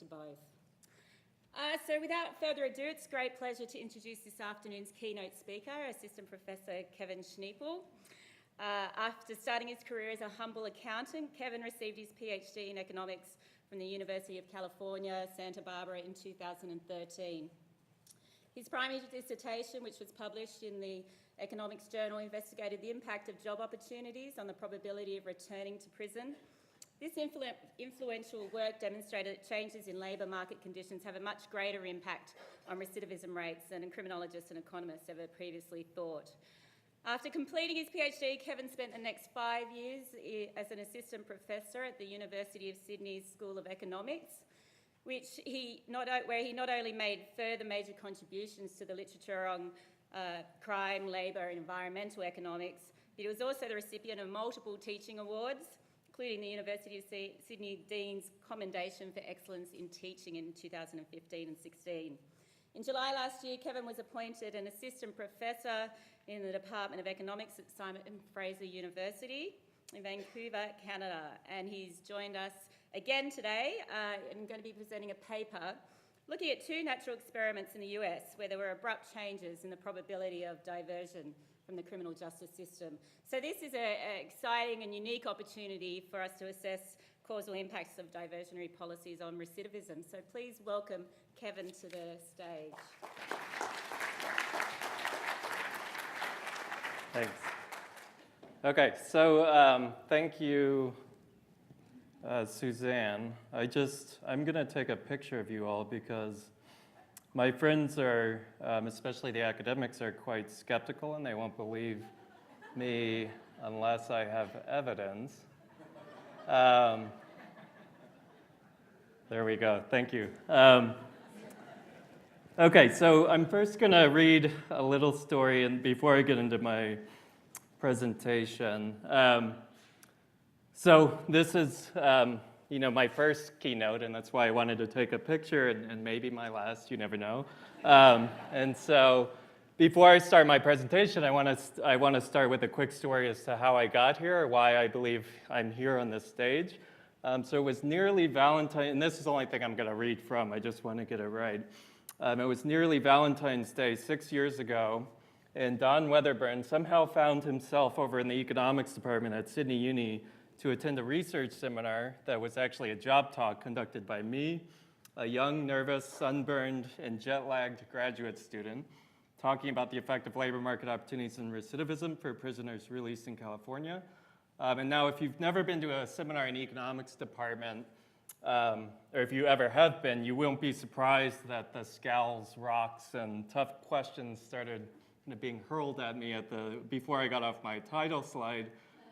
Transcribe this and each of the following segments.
to both. So without further ado, it's a great pleasure to introduce this afternoon's keynote speaker, Assistant Professor Kevin Schnepel. After starting his career as a humble accountant, Kevin received his PhD in economics from the University of California, Santa Barbara in 2013. His primary dissertation, which was published in the Economics Journal, investigated the impact of job opportunities on the probability of returning to prison. This influential work demonstrated that changes in labour market conditions have a much greater impact on recidivism rates than criminologists and economists ever previously thought. After completing his PhD, Kevin spent the next 5 years as an assistant professor at the University of Sydney's School of Economics, where he not only made further major contributions to the literature on crime, labour and environmental economics, but he was also the recipient of multiple teaching awards, including the University of Sydney Dean's Commendation for Excellence in Teaching in 2015 and 16. In July last year, Kevin was appointed an assistant professor in the Department of Economics at Simon Fraser University in Vancouver, Canada, and he's joined us again today and going to be presenting a paper looking at two natural experiments in the US where there were abrupt changes in the probability of diversion from the criminal justice system. So this is an exciting and unique opportunity for us to assess causal impacts of diversionary policies on recidivism. So please welcome Kevin to the stage. Thanks. Okay, so thank you, Suzanne. I'm going to take a picture of you all because my friends are, especially the academics, are quite skeptical and they won't believe me unless I have evidence. There we go. Thank you. Okay, so I'm first going to read a little story and before I get into my presentation. So this is my first keynote, and that's why I wanted to take a picture, and maybe my last, you never know. And so before I start my presentation, I want to start with a quick story as to how I got here, or why I believe I'm here on this stage. So it was nearly Valentine's, and this is the only thing I'm going to read from, I just want to get it right. It was nearly Valentine's Day 6 years ago, and Don Weatherburn somehow found himself over in the economics department at Sydney Uni to attend a research seminar that was actually a job talk conducted by me, a young, nervous, sunburned, and jet-lagged graduate student, talking about the effect of labor market opportunities and recidivism for prisoners released in California. And now, if you've never been to a seminar in the economics department, or if you ever have been, you won't be surprised that the scowls, rocks, and tough questions started being hurled at me before I got off my title slide.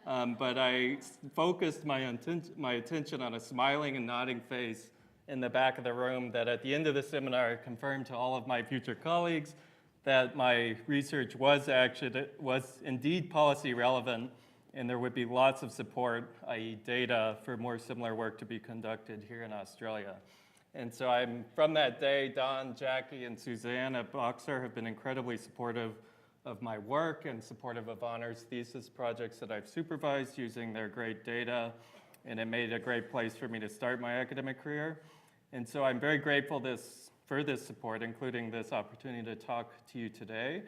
But I focused my attention on a smiling and nodding face in the back of the room that at the end of the seminar confirmed to all of my future colleagues that my research was indeed policy relevant and there would be lots of support, i.e. data, for more similar work to be conducted here in Australia. And so from that day, Don, Jackie, and Suzanne at Boxer have been incredibly supportive of my work and supportive of honors thesis projects that I've supervised using their great data, and it made a great place for me to start my academic career. And so I'm very grateful for this support, including this opportunity to talk to you today.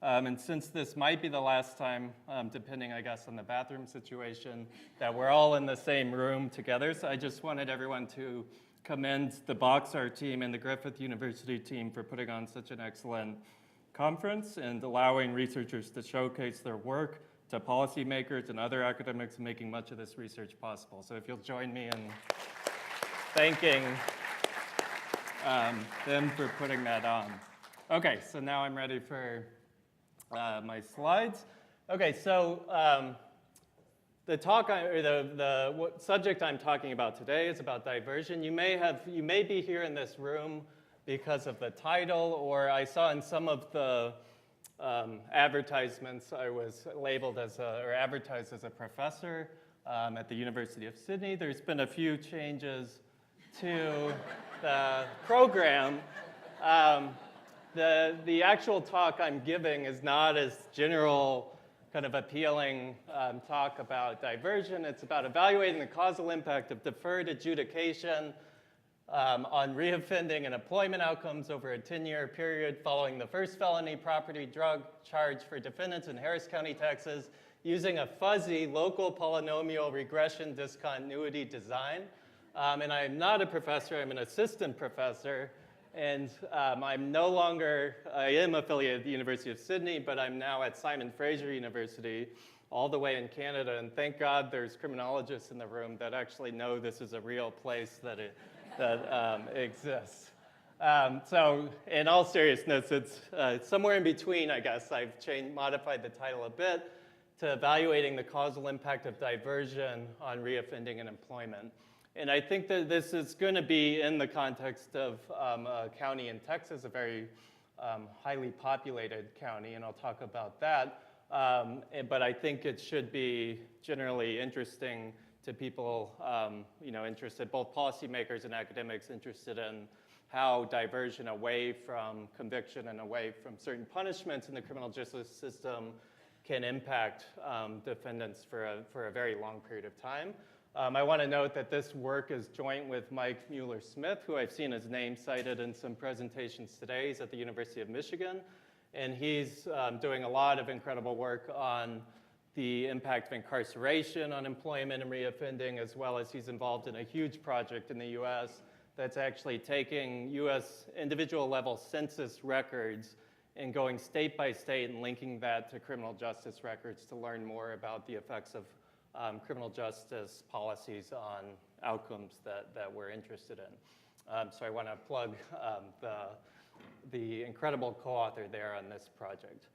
And since this might be the last time, depending, I guess, on the bathroom situation, that we're all in the same room together, so I just wanted everyone to commend the Boxer team and the Griffith University team for putting on such an excellent conference and allowing researchers to showcase their work to policymakers and other academics making much of this research possible. So if you'll join me in thanking them for putting that on. Okay, so now I'm ready for my slides. Okay, so the subject I'm talking about today is about diversion. You may be here in this room because of the title, or I saw in some of the advertisements I was labeled or advertised as a professor at the University of Sydney. There's been a few changes to the program. The actual talk I'm giving is not as general, kind of appealing talk about diversion. It's about evaluating the causal impact of deferred adjudication on reoffending and employment outcomes over a 10-year period following the first felony property drug charge for defendants in Harris County, Texas, using a fuzzy local polynomial regression discontinuity design. And I'm not a professor, I'm an assistant professor. And I'm no longer, I am affiliated with the University of Sydney, but I'm now at Simon Fraser University, all the way in Canada. And thank God there's criminologists in the room that actually know this is a real place that exists. So in all seriousness, it's somewhere in between, I guess. I've modified the title a bit to evaluating the causal impact of diversion on reoffending and employment. And I think that this is going to be in the context of a county in Texas, a very highly populated county, and I'll talk about that. But I think it should be generally interesting to people, interested, both policymakers and academics interested in how diversion away from conviction and away from certain punishments in the criminal justice system can impact defendants for a very long period of time. I want to note that this work is joint with Mike Mueller-Smith, who I've seen his name cited in some presentations today. He's at the University of Michigan, and he's doing a lot of incredible work on the impact of incarceration on employment and reoffending, as well as he's involved in a huge project in the US that's actually taking US individual level census records and going state by state and linking that to criminal justice records to learn more about the effects of criminal justice policies on outcomes that we're interested in. So I want to plug the incredible co-author there on this project.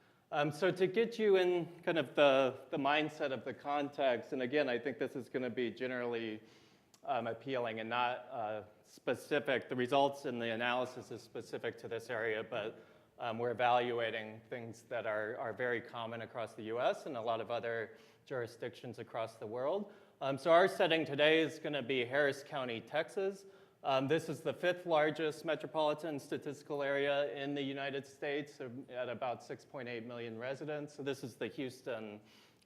So to get you in kind of the mindset of the context, and again, I think this is going to be generally appealing and not specific. The results in the analysis is specific to this area, but we're evaluating things that are very common across the US and a lot of other jurisdictions across the world. So our setting today is going to be Harris County, Texas. This is the 5th largest metropolitan statistical area in the United States at about 6.8 million residents. So this is the Houston,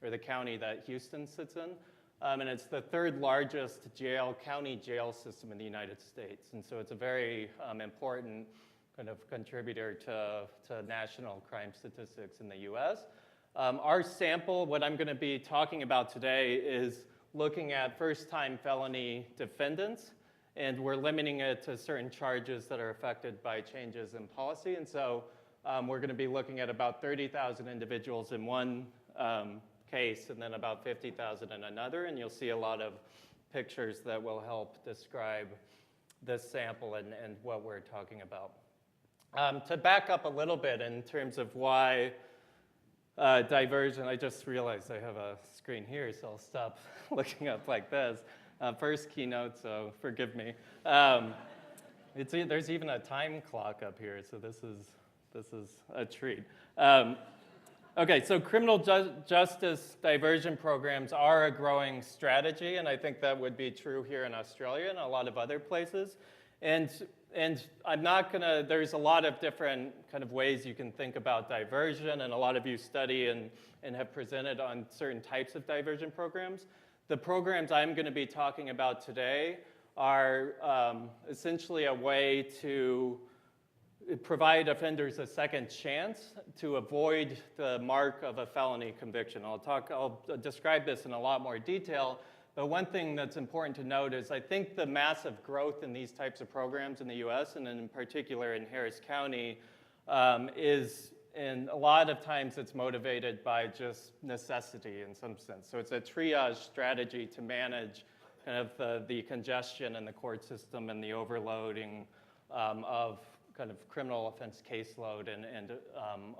or the county that Houston sits in. And it's the 3rd largest county jail system in the United States. And so it's a very important kind of contributor to national crime statistics in the US. Our sample, what I'm going to be talking about today, is looking at first-time felony defendants, and we're limiting it to certain charges that are affected by changes in policy. And so we're going to be looking at about 30,000 individuals in one case and then about 50,000 in another. And you'll see a lot of pictures that will help describe this sample and what we're talking about. To back up a little bit in terms of why diversion, I just realized I have a screen here, so I'll stop looking up like this. First keynote, so forgive me. There's even a time clock up here, so this is a treat. Okay, so criminal justice diversion programs are a growing strategy, and I think that would be true here in Australia and a lot of other places. And I'm not going to, there's a lot of different kind of ways you can think about diversion, and a lot of you study and have presented on certain types of diversion programs. The programs I'm going to be talking about today are essentially a way to provide offenders a second chance to avoid the mark of a felony conviction. I'll describe this in a lot more detail, but one thing that's important to note is I think the massive growth in these types of programs in the US, and in particular in Harris County, and a lot of times it's motivated by just necessity in some sense. So it's a triage strategy to manage kind of the congestion in the court system and the overloading of kind of criminal offense caseload and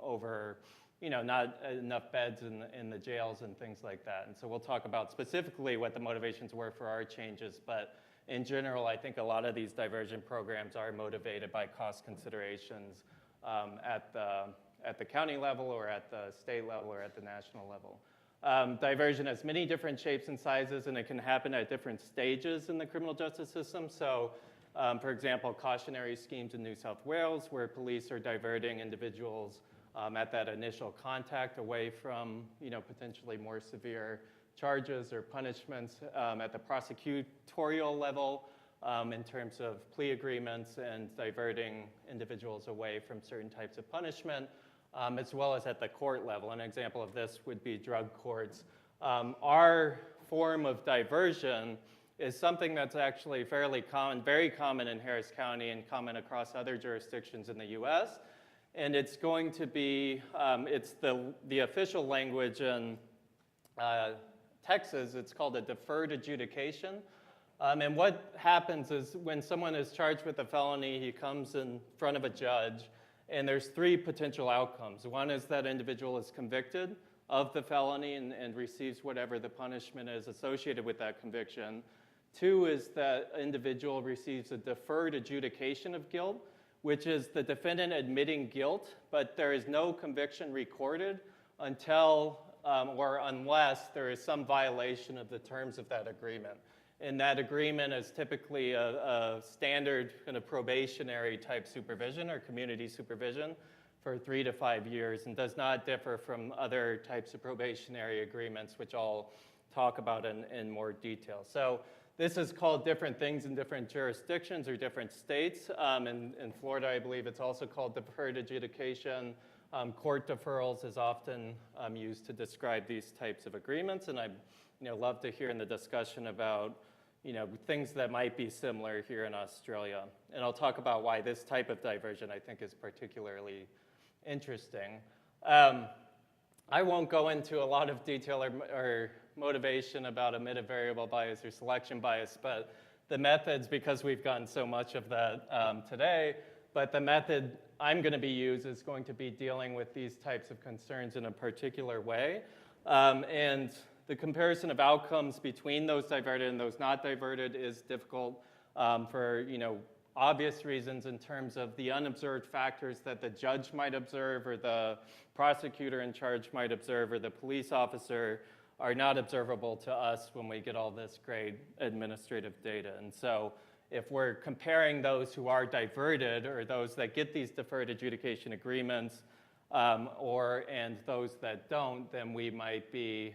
over, not enough beds in the jails and things like that. And so we'll talk about specifically what the motivations were for our changes, but in general, I think a lot of these diversion programs are motivated by cost considerations at the county level or at the state level or at the national level. Diversion has many different shapes and sizes, and it can happen at different stages in the criminal justice system. So, for example, cautionary schemes in New South Wales, where police are diverting individuals at that initial contact away from, potentially more severe charges or punishments. At the prosecutorial level, in terms of plea agreements and diverting individuals away from certain types of punishment, as well as at the court level. An example of this would be drug courts. Our form of diversion is something that's actually fairly common, very common in Harris County and common across other jurisdictions in the US. And it's going to be, it's the official language in Texas, it's called a deferred adjudication. And what happens is when someone is charged with a felony, he comes in front of a judge, and there's three potential outcomes. One is that individual is convicted of the felony and receives whatever the punishment is associated with that conviction. Two is that individual receives a deferred adjudication of guilt, which is the defendant admitting guilt, but there is no conviction recorded until or unless there is some violation of the terms of that agreement. And that agreement is typically a standard kind of probationary type supervision or community supervision for 3 to 5 years and does not differ from other types of probationary agreements, which I'll talk about in more detail. So this is called different things in different jurisdictions or different states. In Florida, I believe it's also called deferred adjudication. Court deferrals is often used to describe these types of agreements, and I'd love to hear in the discussion about things that might be similar here in Australia. And I'll talk about why this type of diversion I think is particularly interesting. I won't go into a lot of detail or motivation about omitted variable bias or selection bias, but the methods, because we've gotten so much of that today, but the method I'm going to be used is going to be dealing with these types of concerns in a particular way. And the comparison of outcomes between those diverted and those not diverted is difficult for obvious reasons in terms of the unobserved factors that the judge might observe or the prosecutor in charge might observe or the police officer are not observable to us when we get all this great administrative data. And so if we're comparing those who are diverted or those that get these deferred adjudication agreements and those that don't, then we might be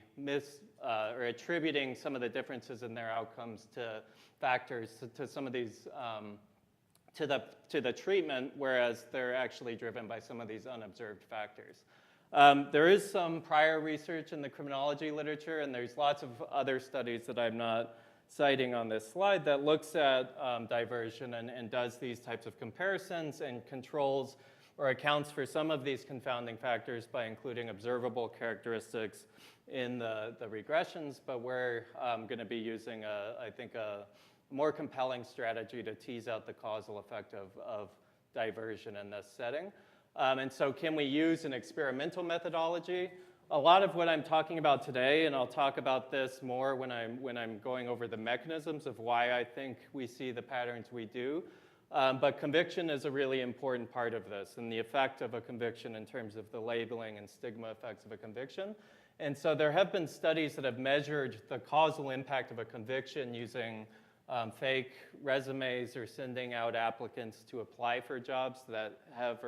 or attributing some of the differences in their outcomes to factors, to some of these, to the treatment, whereas they're actually driven by some of these unobserved factors. There is some prior research in the criminology literature, and there's lots of other studies that I'm not citing on this slide that looks at diversion and does these types of comparisons and controls or accounts for some of these confounding factors by including observable characteristics in the regressions, but we're going to be using, I think, a more compelling strategy to tease out the causal effect of diversion in this setting. And so can we use an experimental methodology? A lot of what I'm talking about today, and I'll talk about this more when I'm going over the mechanisms of why I think we see the patterns we do, but conviction is a really important part of this and the effect of a conviction in terms of the labeling and stigma effects of a conviction. And so there have been studies that have measured the causal impact of a conviction using fake resumes or sending out applicants to apply for jobs that have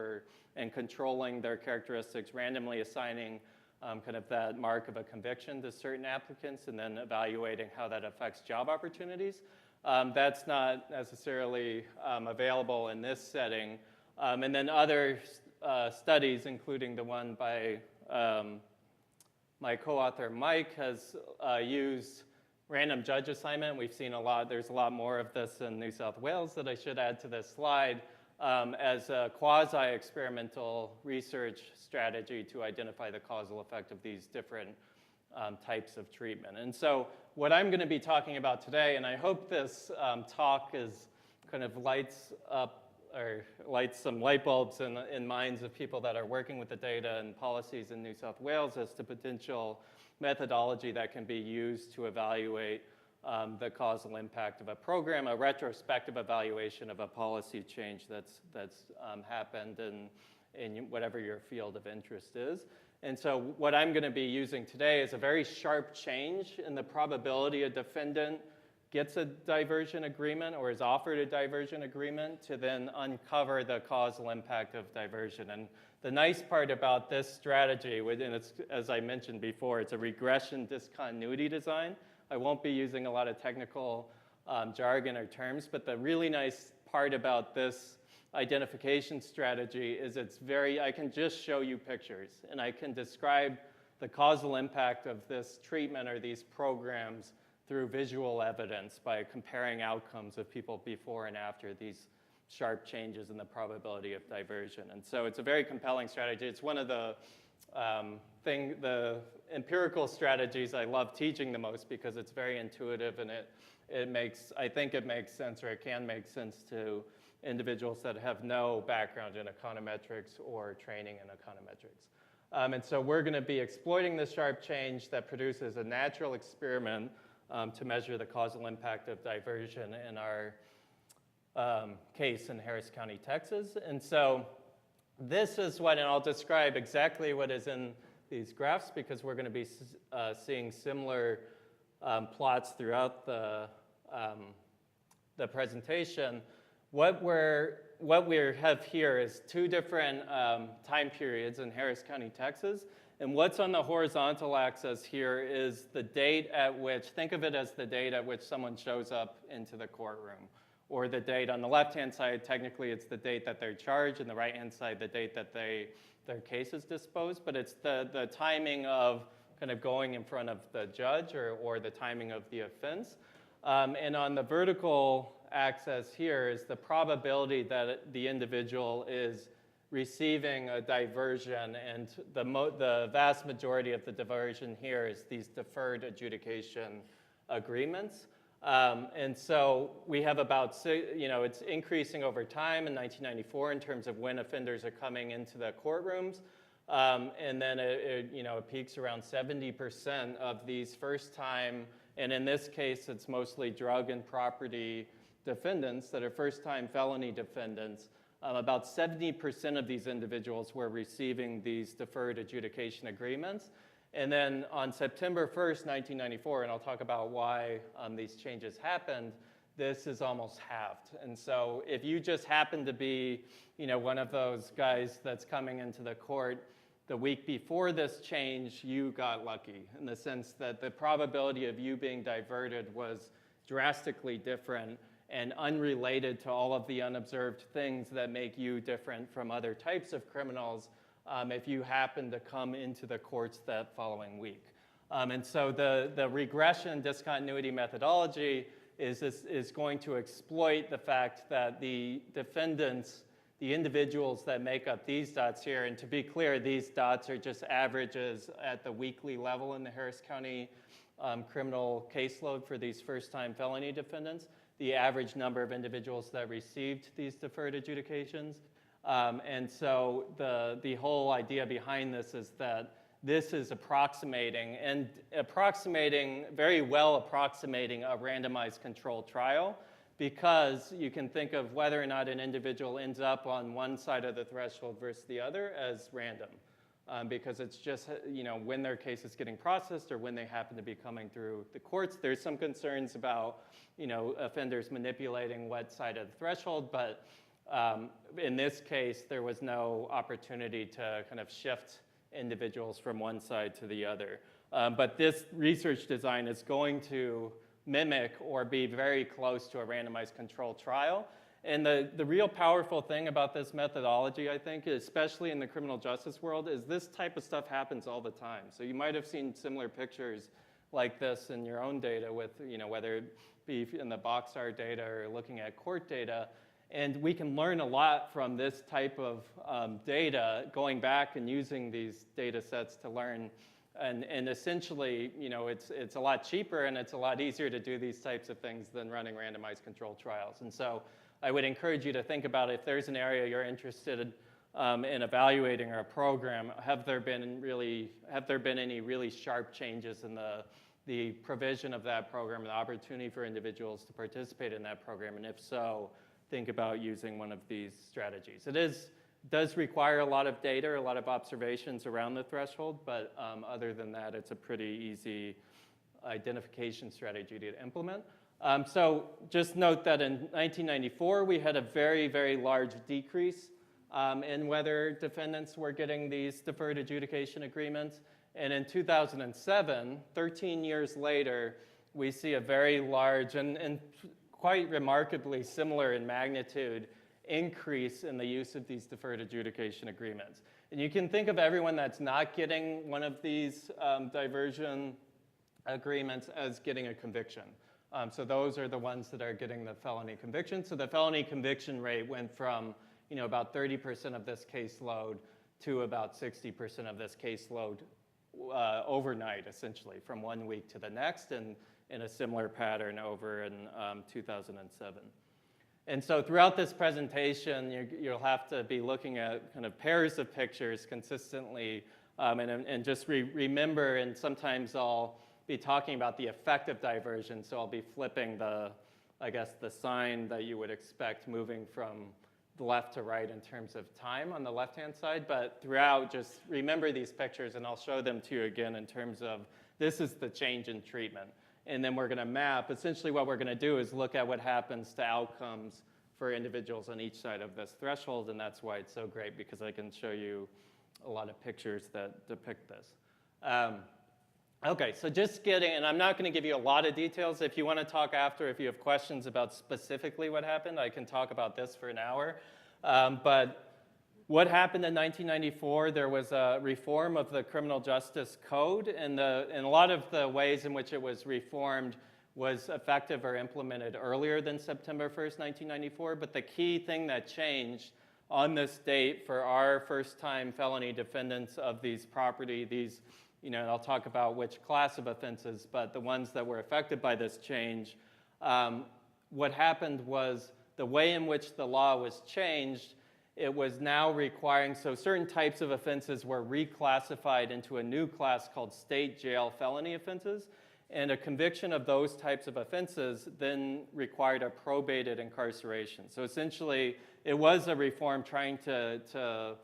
and controlling their characteristics, randomly assigning kind of that mark of a conviction to certain applicants and then evaluating how that affects job opportunities. That's not necessarily available in this setting. And then other studies, including the one by my co-author Mike, has used random judge assignment. We've seen there's a lot more of this in New South Wales that I should add to this slide as a quasi-experimental research strategy to identify the causal effect of these different types of treatment. And so what I'm going to be talking about today, and I hope this talk is kind of lights some light bulbs in minds of people that are working with the data and policies in New South Wales as to potential methodology that can be used to evaluate the causal impact of a program, a retrospective evaluation of a policy change that's happened in whatever your field of interest is. And so what I'm going to be using today is a very sharp change in the probability a defendant gets a diversion agreement or is offered a diversion agreement to then uncover the causal impact of diversion. And the nice part about this strategy, and it's, as I mentioned before, it's a regression discontinuity design. I won't be using a lot of technical jargon or terms, but the really nice part about this identification strategy is I can just show you pictures, and I can describe the causal impact of this treatment or these programs through visual evidence by comparing outcomes of people before and after these sharp changes in the probability of diversion. And so it's a very compelling strategy. It's one of the empirical strategies I love teaching the most because it's very intuitive, and I think it makes sense, or it can make sense to individuals that have no background in econometrics or training in econometrics. And so we're going to be exploiting this sharp change that produces a natural experiment to measure the causal impact of diversion in our case in Harris County, Texas. And so this is and I'll describe exactly what is in these graphs because we're going to be seeing similar plots throughout the presentation. What we have here is two different time periods in Harris County, Texas. And what's on the horizontal axis here is the date at which, think of it as the date at which someone shows up into the courtroom. Or the date on the left-hand side, technically it's the date that they're charged, and the right-hand side, the date that their case is disposed. But it's the timing of kind of going in front of the judge or the timing of the offense. And on the vertical axis here is the probability that the individual is receiving a diversion, and the vast majority of the diversion here is these deferred adjudication agreements. And so we have about, it's increasing over time in 1994 in terms of when offenders are coming into the courtrooms. And then it peaks around 70% of these first time, and in this case, it's mostly drug and property defendants that are first time felony defendants. About 70% of these individuals were receiving these deferred adjudication agreements. And then on September 1st, 1994, and I'll talk about why these changes happened, this is almost halved. And so if you just happen to be, one of those guys that's coming into the court the week before this change, you got lucky in the sense that the probability of you being diverted was drastically different and unrelated to all of the unobserved things that make you different from other types of criminals if you happen to come into the courts that following week. And so the regression discontinuity methodology is going to exploit the fact that the defendants, the individuals that make up these dots here, and to be clear, these dots are just averages at the weekly level in the Harris County criminal caseload for these first-time felony defendants, the average number of individuals that received these deferred adjudications. And so the whole idea behind this is that this is very well approximating a randomized controlled trial, because you can think of whether or not an individual ends up on one side of the threshold versus the other as random. Because it's just, when their case is getting processed or when they happen to be coming through the courts. There's some concerns about, offenders manipulating what side of the threshold, but in this case, there was no opportunity to kind of shift individuals from one side to the other. But this research design is going to mimic or be very close to a randomized controlled trial. And the real powerful thing about this methodology, I think, especially in the criminal justice world, is this type of stuff happens all the time. So you might have seen similar pictures like this in your own data with, whether it be in the box art data or looking at court data. And we can learn a lot from this type of data, going back and using these data sets to learn. And essentially, it's a lot cheaper and it's a lot easier to do these types of things than running randomized controlled trials. And so I would encourage you to think about if there's an area you're interested in evaluating our program, have there been any really sharp changes in the provision of that program, the opportunity for individuals to participate in that program, and if so, think about using one of these strategies. It does require a lot of data, a lot of observations around the threshold, but other than that, it's a pretty easy identification strategy to implement. So just note that in 1994, we had a very, very large decrease in whether defendants were getting these deferred adjudication agreements. And in 2007, 13 years later, we see a very large, and quite remarkably similar in magnitude increase in the use of these deferred adjudication agreements. And you can think of everyone that's not getting one of these diversion agreements as getting a conviction. So those are the ones that are getting the felony conviction. So the felony conviction rate went from about 30% of this caseload to about 60% of this caseload overnight, essentially, from 1 week to the next, and in a similar pattern over in 2007. And so throughout this presentation, you'll have to be looking at kind of pairs of pictures consistently, and just remember, and sometimes I'll be talking about the effect of diversion, so I'll be flipping the sign that you would expect moving from the left to right in terms of time on the left-hand side, but throughout, just remember these pictures, and I'll show them to you again in terms of this is the change in treatment. And then we're going to map. Essentially what we're going to do is look at what happens to outcomes for individuals on each side of this threshold, and that's why it's so great, because I can show you a lot of pictures that depict this. Okay, so just getting, and I'm not going to give you a lot of details. If you want to talk after, if you have questions about specifically what happened, I can talk about this for an hour. But what happened in 1994, there was a reform of the criminal justice code, and a lot of the ways in which it was reformed was effective or implemented earlier than September 1st, 1994. But the key thing that changed on this date for our first-time felony defendants of these I'll talk about which class of offenses, but the ones that were affected by this change, what happened was the way in which the law was changed, it was now requiring, so certain types of offenses were reclassified into a new class called state jail felony offenses, and a conviction of those types of offenses then required a probated incarceration. So essentially, it was a reform trying to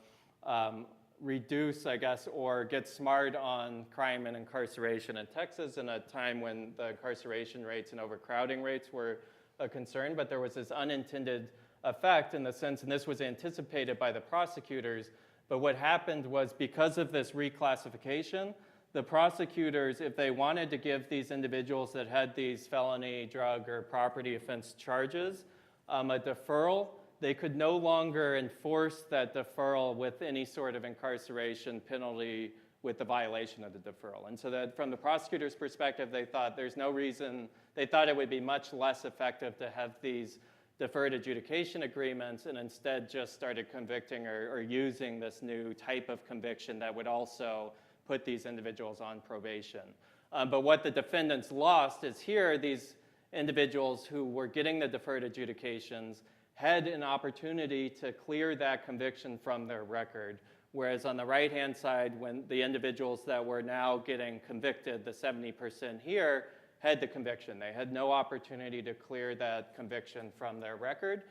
reduce, I guess, or get smart on crime and incarceration in Texas in a time when the incarceration rates and overcrowding rates were a concern, but there was this unintended effect in the sense, and this was anticipated by the prosecutors, but what happened was because of this reclassification, the prosecutors, if they wanted to give these individuals that had these felony, drug, or property offense charges a deferral, they could no longer enforce that deferral with any sort of incarceration penalty with the violation of the deferral. And so that from the prosecutor's perspective, they thought there's no reason, they thought it would be much less effective to have these deferred adjudication agreements and instead just started convicting or using this new type of conviction that would also put these individuals on probation. But what the defendants lost is here, these individuals who were getting the deferred adjudications had an opportunity to clear that conviction from their record. Whereas on the right-hand side, when the individuals that were now getting convicted, the 70% here, had the conviction. They had no opportunity to clear that conviction from their record.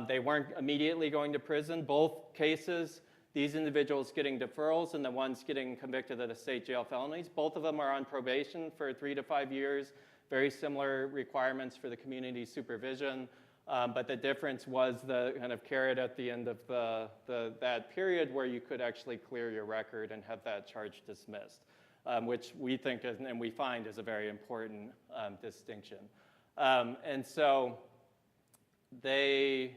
They weren't immediately going to prison. Both cases, these individuals getting deferrals and the ones getting convicted of the state jail felonies, both of them are on probation for 3 to 5 years. Very similar requirements for the community supervision. But the difference was the kind of carrot at the end of that period where you could actually clear your record and have that charge dismissed, which we think is, and we find is a very important distinction. And so the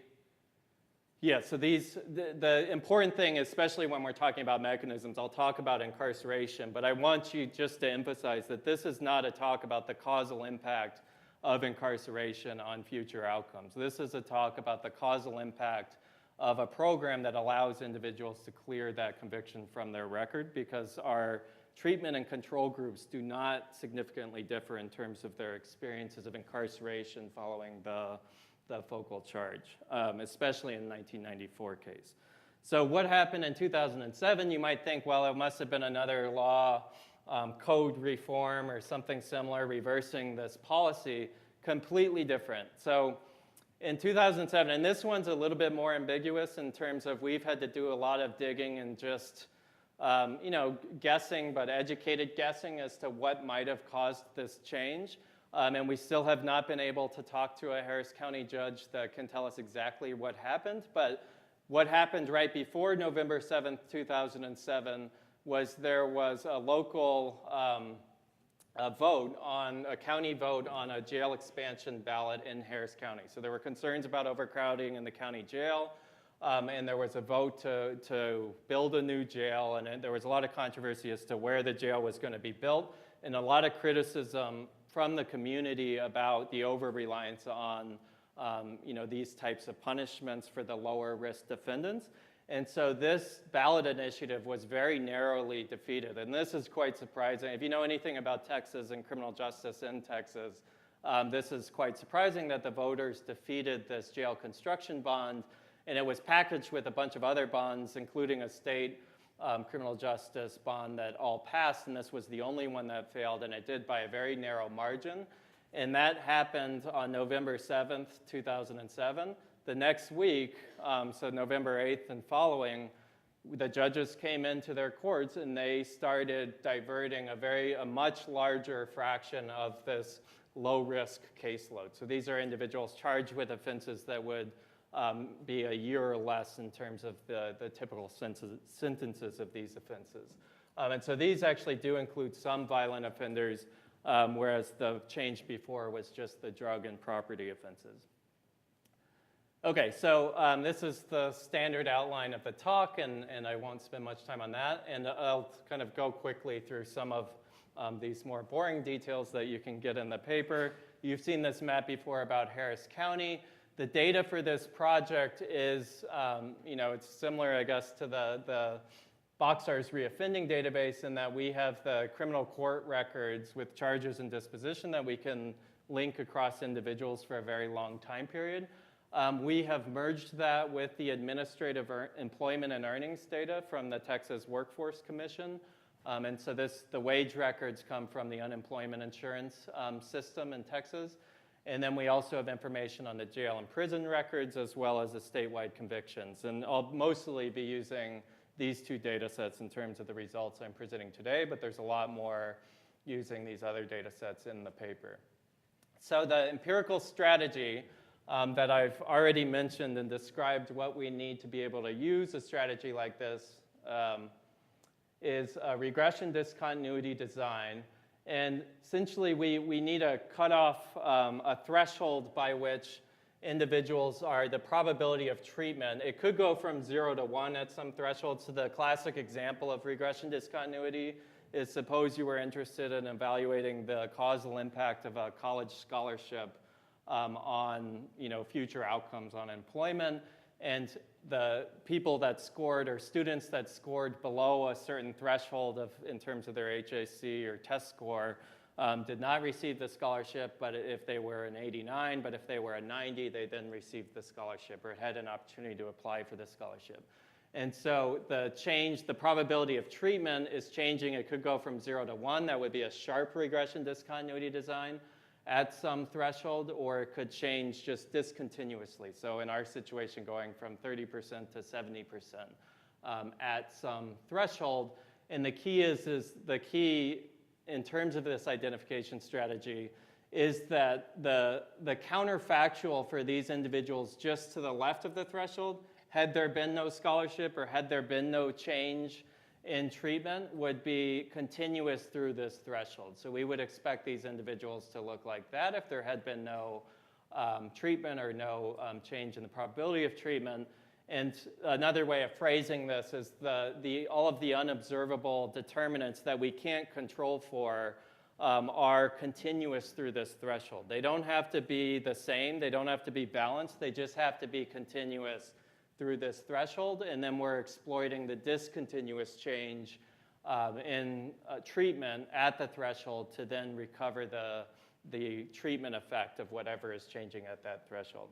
important thing, especially when we're talking about mechanisms, I'll talk about incarceration, but I want you just to emphasize that this is not a talk about the causal impact of incarceration on future outcomes. This is a talk about the causal impact of a program that allows individuals to clear that conviction from their record, because our treatment and control groups do not significantly differ in terms of their experiences of incarceration following the focal charge, especially in the 1994 case. So what happened in 2007? You might think, well, it must have been another law code reform or something similar, reversing this policy. Completely different. So in 2007, and this one's a little bit more ambiguous in terms of we've had to do a lot of digging and just guessing, but educated guessing as to what might have caused this change. And we still have not been able to talk to a Harris County judge that can tell us exactly what happened. But what happened right before November 7th, 2007 was there was a local a county vote on a jail expansion ballot in Harris County. So there were concerns about overcrowding in the county jail, and there was a vote to build a new jail, and there was a lot of controversy as to where the jail was going to be built, and a lot of criticism from the community about the over-reliance on these types of punishments for the lower risk defendants. And so this ballot initiative was very narrowly defeated. And this is quite surprising. If you know anything about Texas and criminal justice in Texas, this is quite surprising that the voters defeated this jail construction bond. And it was packaged with a bunch of other bonds, including a state criminal justice bond that all passed. And this was the only one that failed. And it did by a very narrow margin. And that happened on November 7th, 2007. The next week, so November 8th and following, the judges came into their courts and they started diverting a much larger fraction of this low-risk caseload. So these are individuals charged with offenses that would be a year or less in terms of the typical sentences of these offenses. And so these actually do include some violent offenders, whereas the change before was just the drug and property offenses. Okay, so this is the standard outline of the talk, and I won't spend much time on that. And I'll kind of go quickly through some of these more boring details that you can get in the paper. You've seen this map before about Harris County. The data for this project is, it's similar, I guess, to the Boxar's reoffending database in that we have the criminal court records with charges and disposition that we can link across individuals for a very long time period. We have merged that with the administrative employment and earnings data from the Texas Workforce Commission. And so the wage records come from the unemployment insurance system in Texas. And then we also have information on the jail and prison records as well as the statewide convictions. And I'll mostly be using these two data sets in terms of the results I'm presenting today, but there's a lot more using these other data sets in the paper. So the empirical strategy that I've already mentioned and described what we need to be able to use a strategy like this is a regression discontinuity design. And essentially, we need to cut off a threshold by which individuals are the probability of treatment. It could go from 0 to 1 at some threshold. So the classic example of regression discontinuity is suppose you were interested in evaluating the causal impact of a college scholarship on future outcomes on employment, and the people that scored or students that scored below a certain threshold in terms of their HAC or test score did not receive the scholarship, but if they were an 89, but if they were a 90, they then received the scholarship or had an opportunity to apply for the scholarship. And so the probability of treatment is changing. It could go from 0 to 1. That would be a sharp regression discontinuity design at some threshold, or it could change just discontinuously. So in our situation, going from 30% to 70% at some threshold. And the key is the key in terms of this identification strategy is that the counterfactual for these individuals just to the left of the threshold, had there been no scholarship or had there been no change in treatment, would be continuous through this threshold. So we would expect these individuals to look like that if there had been no treatment or no change in the probability of treatment. And another way of phrasing this is all of the unobservable determinants that we can't control for are continuous through this threshold. They don't have to be the same. They don't have to be balanced. They just have to be continuous through this threshold, and then we're exploiting the discontinuous change in treatment at the threshold to then recover the treatment effect of whatever is changing at that threshold.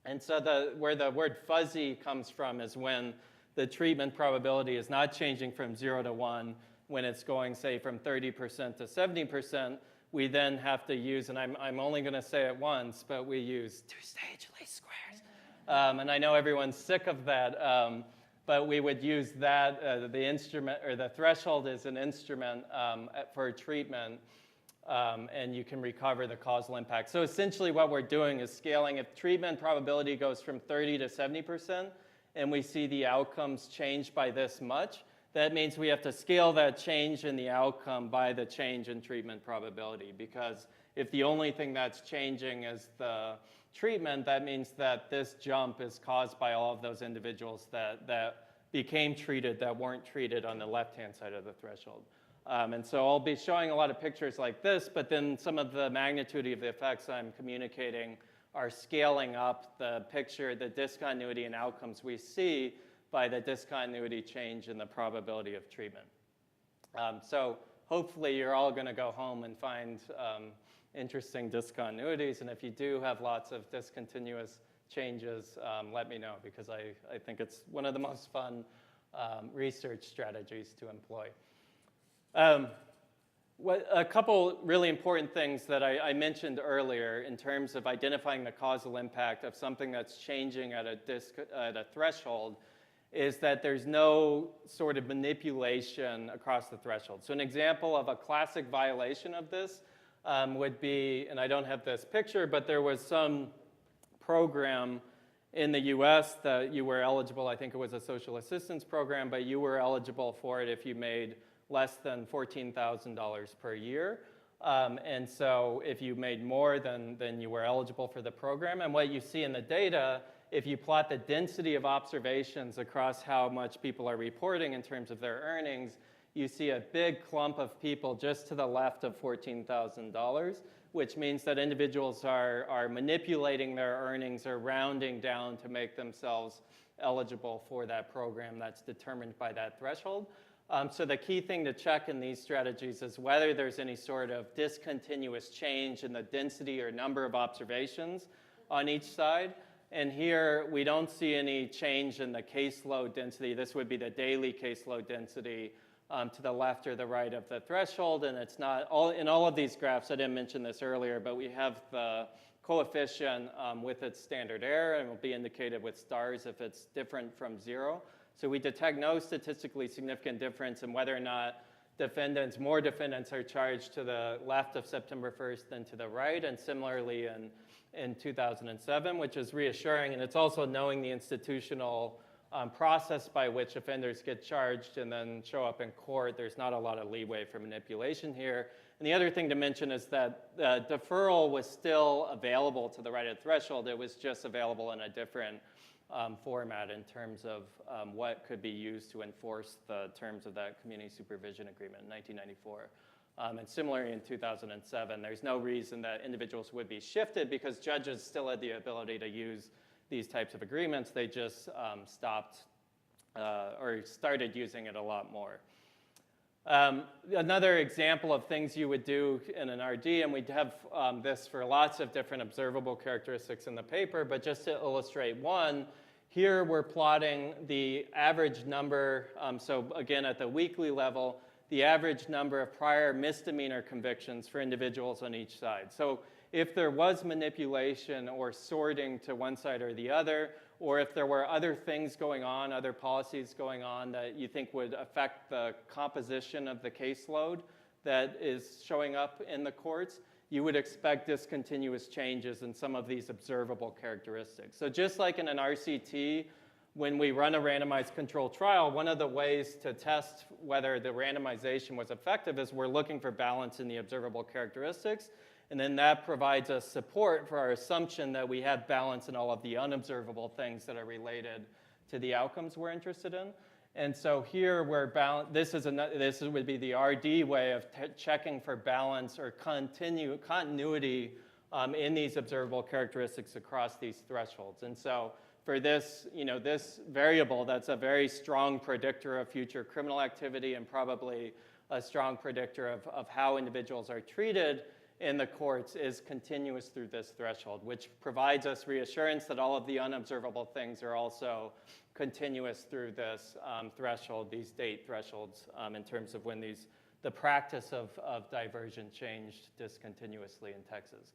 And so where the word fuzzy comes from is when the treatment probability is not changing from 0 to 1, when it's going, say, from 30% to 70%, we then have to use, and I'm only going to say it once, but we use two-stage least squares. And I know everyone's sick of that, but we would use that, the instrument, or the threshold is an instrument for treatment, and you can recover the causal impact. So essentially what we're doing is scaling. If treatment probability goes from 30 to 70%, and we see the outcomes change by this much, that means we have to scale that change in the outcome by the change in treatment probability, because if the only thing that's changing is the treatment, that means that this jump is caused by all of those individuals that became treated that weren't treated on the left-hand side of the threshold. And so I'll be showing a lot of pictures like this, but then some of the magnitude of the effects I'm communicating are scaling up the picture, the discontinuity and outcomes we see by the discontinuity change in the probability of treatment. So hopefully you're all going to go home and find interesting discontinuities, and if you do have lots of discontinuous changes, let me know, because I think it's one of the most fun research strategies to employ. A couple really important things that I mentioned earlier in terms of identifying the causal impact of something that's changing at a threshold is that there's no sort of manipulation across the threshold. So an example of a classic violation of this would be, and I don't have this picture, but there was some program in the US that you were eligible, I think it was a social assistance program, but you were eligible for it if you made less than $14,000 per year. And so if you made more, then you were eligible for the program. And what you see in the data, if you plot the density of observations across how much people are reporting in terms of their earnings, you see a big clump of people just to the left of $14,000, which means that individuals are manipulating their earnings or rounding down to make themselves eligible for that program that's determined by that threshold. So the key thing to check in these strategies is whether there's any sort of discontinuous change in the density or number of observations on each side. And here we don't see any change in the caseload density. This would be the daily caseload density to the left or the right of the threshold. And it's not, in all of these graphs, I didn't mention this earlier, but we have the coefficient with its standard error, and it will be indicated with stars if it's different from 0. So we detect no statistically significant difference in whether or not more defendants are charged to the left of September 1st than to the right, and similarly in 2007, which is reassuring. And it's also knowing the institutional process by which offenders get charged and then show up in court. There's not a lot of leeway for manipulation here. And the other thing to mention is that deferral was still available to the right of the threshold. It was just available in a different format in terms of what could be used to enforce the terms of that community supervision agreement in 1994. And similarly in 2007, there's no reason that individuals would be shifted because judges still had the ability to use these types of agreements. They just stopped or started using it a lot more. Another example of things you would do in an RD, and we have this for lots of different observable characteristics in the paper, but just to illustrate one, here we're plotting the average number, so again at the weekly level, the average number of prior misdemeanor convictions for individuals on each side. So if there was manipulation or sorting to one side or the other, or if there were other things going on, other policies going on that you think would affect the composition of the caseload that is showing up in the courts, you would expect discontinuous changes in some of these observable characteristics. So just like in an RCT, when we run a randomized controlled trial, one of the ways to test whether the randomization was effective is we're looking for balance in the observable characteristics. And then that provides us support for our assumption that we have balance in all of the unobservable things that are related to the outcomes we're interested in. And so here we're this would be the RD way of checking for balance or continuity in these observable characteristics across these thresholds. And so for this, this variable that's a very strong predictor of future criminal activity and probably a strong predictor of how individuals are treated in the courts is continuous through this threshold, which provides us reassurance that all of the unobservable things are also continuous through this threshold, these date thresholds, in terms of when the practice of diversion changed discontinuously in Texas.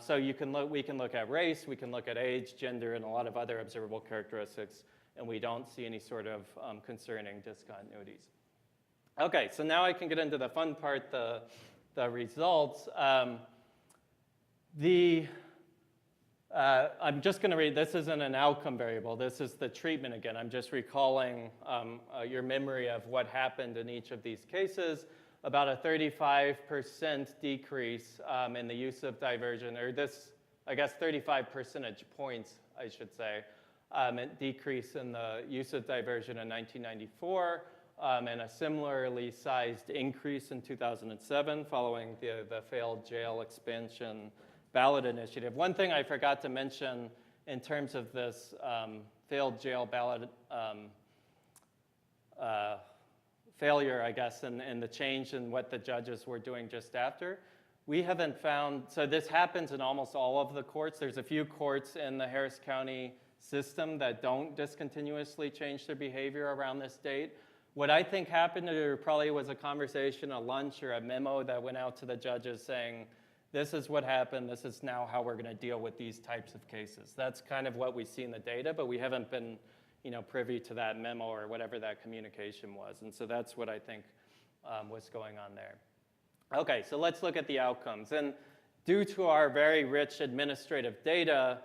So we can look at race, we can look at age, gender, and a lot of other observable characteristics, and we don't see any sort of concerning discontinuities. Okay, so now I can get into the fun part, the results. I'm just going to read, this isn't an outcome variable, this is the treatment again. I'm just recalling your memory of what happened in each of these cases. About a 35% decrease in the use of diversion, or this, I guess 35 percentage points, I should say, decrease in the use of diversion in 1994, and a similarly sized increase in 2007 following the failed jail expansion ballot initiative. One thing I forgot to mention in terms of this failed jail ballot failure, I guess, and the change in what the judges were doing just after, we haven't found, so this happens in almost all of the courts. There's a few courts in the Harris County system that don't discontinuously change their behavior around this date. What I think happened, there probably was a conversation, a lunch, or a memo that went out to the judges saying, this is what happened, this is now how we're going to deal with these types of cases. That's kind of what we see in the data, but we haven't been privy to that memo or whatever that communication was. And so that's what I think was going on there. Okay, so let's look at the outcomes. And due to our very rich administrative data,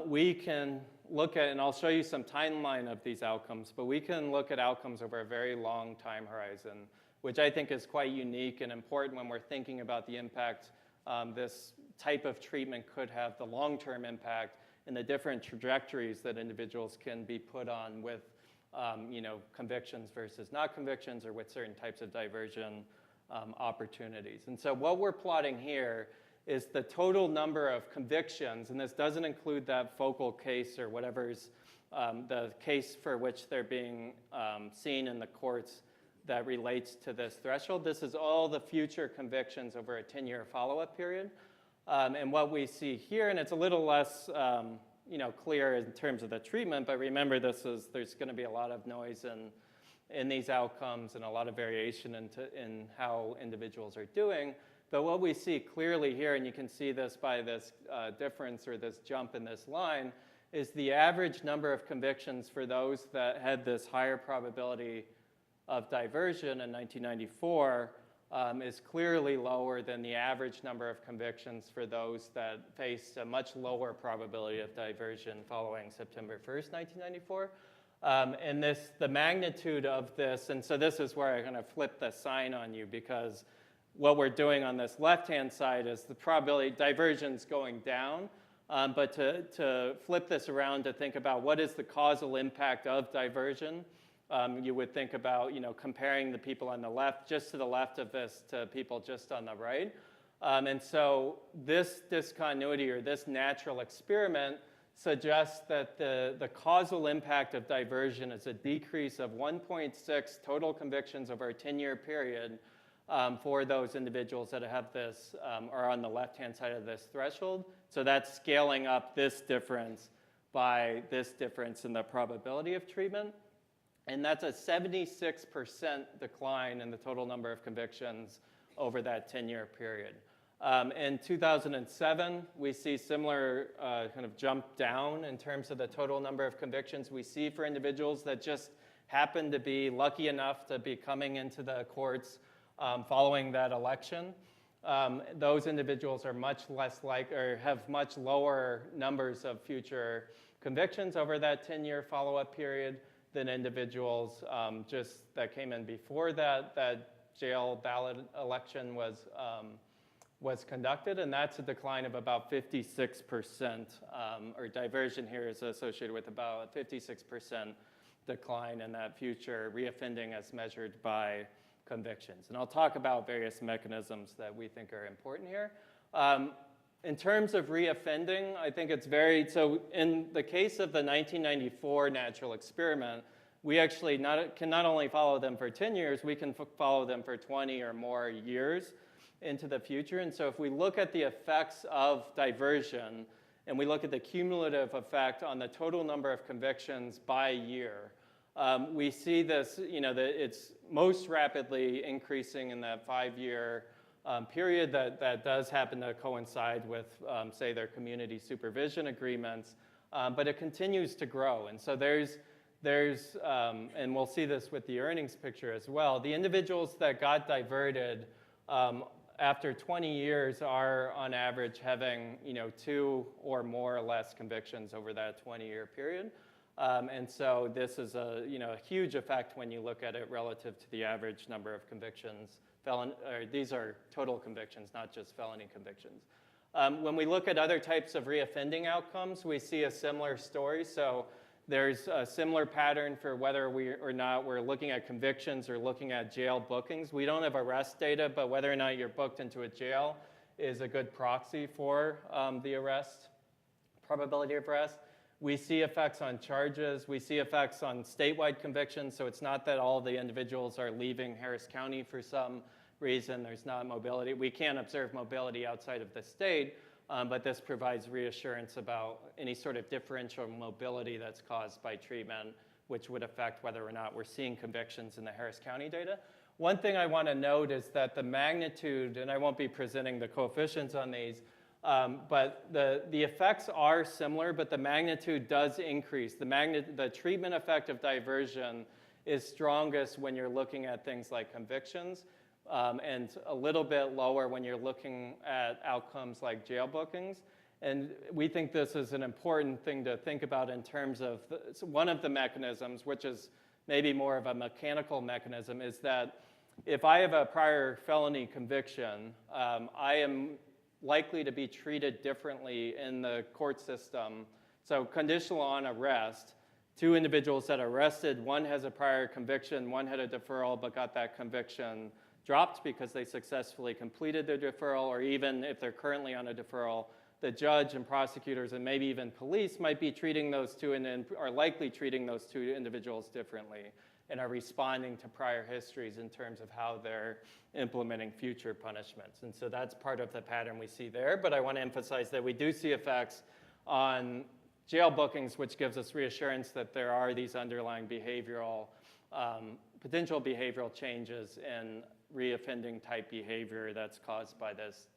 we can look at, and I'll show you some timeline of these outcomes, but we can look at outcomes over a very long time horizon, which I think is quite unique and important when we're thinking about the impact this type of treatment could have, the long-term impact, and the different trajectories that individuals can be put on with convictions versus not convictions, or with certain types of diversion opportunities. And so what we're plotting here is the total number of convictions, and this doesn't include that focal case or whatever's the case for which they're being seen in the courts that relates to this threshold. This is all the future convictions over a 10-year follow-up period. And what we see here, and it's a little less clear in terms of the treatment, but remember there's going to be a lot of noise in these outcomes and a lot of variation in how individuals are doing. But what we see clearly here, and you can see this by this difference or this jump in this line, is the average number of convictions for those that had this higher probability of diversion in 1994 is clearly lower than the average number of convictions for those that faced a much lower probability of diversion following September 1st, 1994. And the magnitude of this, and so this is where I'm going to flip the sign on you, because what we're doing on this left-hand side is the probability diversion's going down, but to flip this around to think about what is the causal impact of diversion, you would think about comparing the people on the left, just to the left of this, to people just on the right. And so this discontinuity, or this natural experiment, suggests that the causal impact of diversion is a decrease of 1.6 total convictions over a 10-year period for those individuals that have this, are on the left-hand side of this threshold. So that's scaling up this difference by this difference in the probability of treatment. And that's a 76% decline in the total number of convictions over that 10-year period. In 2007, we see similar kind of jump down in terms of the total number of convictions we see for individuals that just happen to be lucky enough to be coming into the courts following that election. Those individuals are much less or have much lower numbers of future convictions over that 10-year follow-up period than individuals just that came in before that jail ballot election was conducted, and that's a decline of about 56%, or diversion here is associated with about a 56% decline in that future reoffending as measured by convictions. And I'll talk about various mechanisms that we think are important here. In terms of reoffending, I think it's so in the case of the 1994 natural experiment, we actually can not only follow them for 10 years, we can follow them for 20 or more years into the future. And so if we look at the effects of diversion, and we look at the cumulative effect on the total number of convictions by year, we see this, that it's most rapidly increasing in that 5-year period that does happen to coincide with, say, their community supervision agreements, but it continues to grow. And so there's and we'll see this with the earnings picture as well, the individuals that got diverted after 20 years are on average having 2 or more or less convictions over that 20-year period. And so this is a huge effect when you look at it relative to the average number of convictions. These are total convictions, not just felony convictions. When we look at other types of reoffending outcomes, we see a similar story. So there's a similar pattern for whether or not we're looking at convictions or looking at jail bookings. We don't have arrest data, but whether or not you're booked into a jail is a good proxy for the arrest, probability of arrest. We see effects on charges. We see effects on statewide convictions. So it's not that all the individuals are leaving Harris County for some reason. There's not mobility. We can't observe mobility outside of the state. But this provides reassurance about any sort of differential mobility that's caused by treatment, which would affect whether or not we're seeing convictions in the Harris County data. One thing I want to note is that the magnitude, and I won't be presenting the coefficients on these, but the effects are similar, but the magnitude does increase. The treatment effect of diversion is strongest when you're looking at things like convictions. And a little bit lower when you're looking at outcomes like jail bookings. And we think this is an important thing to think about in terms of one of the mechanisms, which is maybe more of a mechanical mechanism, is that if I have a prior felony conviction, I am likely to be treated differently in the court system. So conditional on arrest, 2 individuals that are arrested, one has a prior conviction, one had a deferral but got that conviction dropped because they successfully completed their deferral, or even if they're currently on a deferral, the judge and prosecutors and maybe even police might be treating those 2 and are likely treating those 2 individuals differently and are responding to prior histories in terms of how they're implementing future punishments. And so that's part of the pattern we see there. But I want to emphasize that we do see effects on jail bookings, which gives us reassurance that there are these underlying behavioral, potential behavioral changes in reoffending type behavior that's caused by this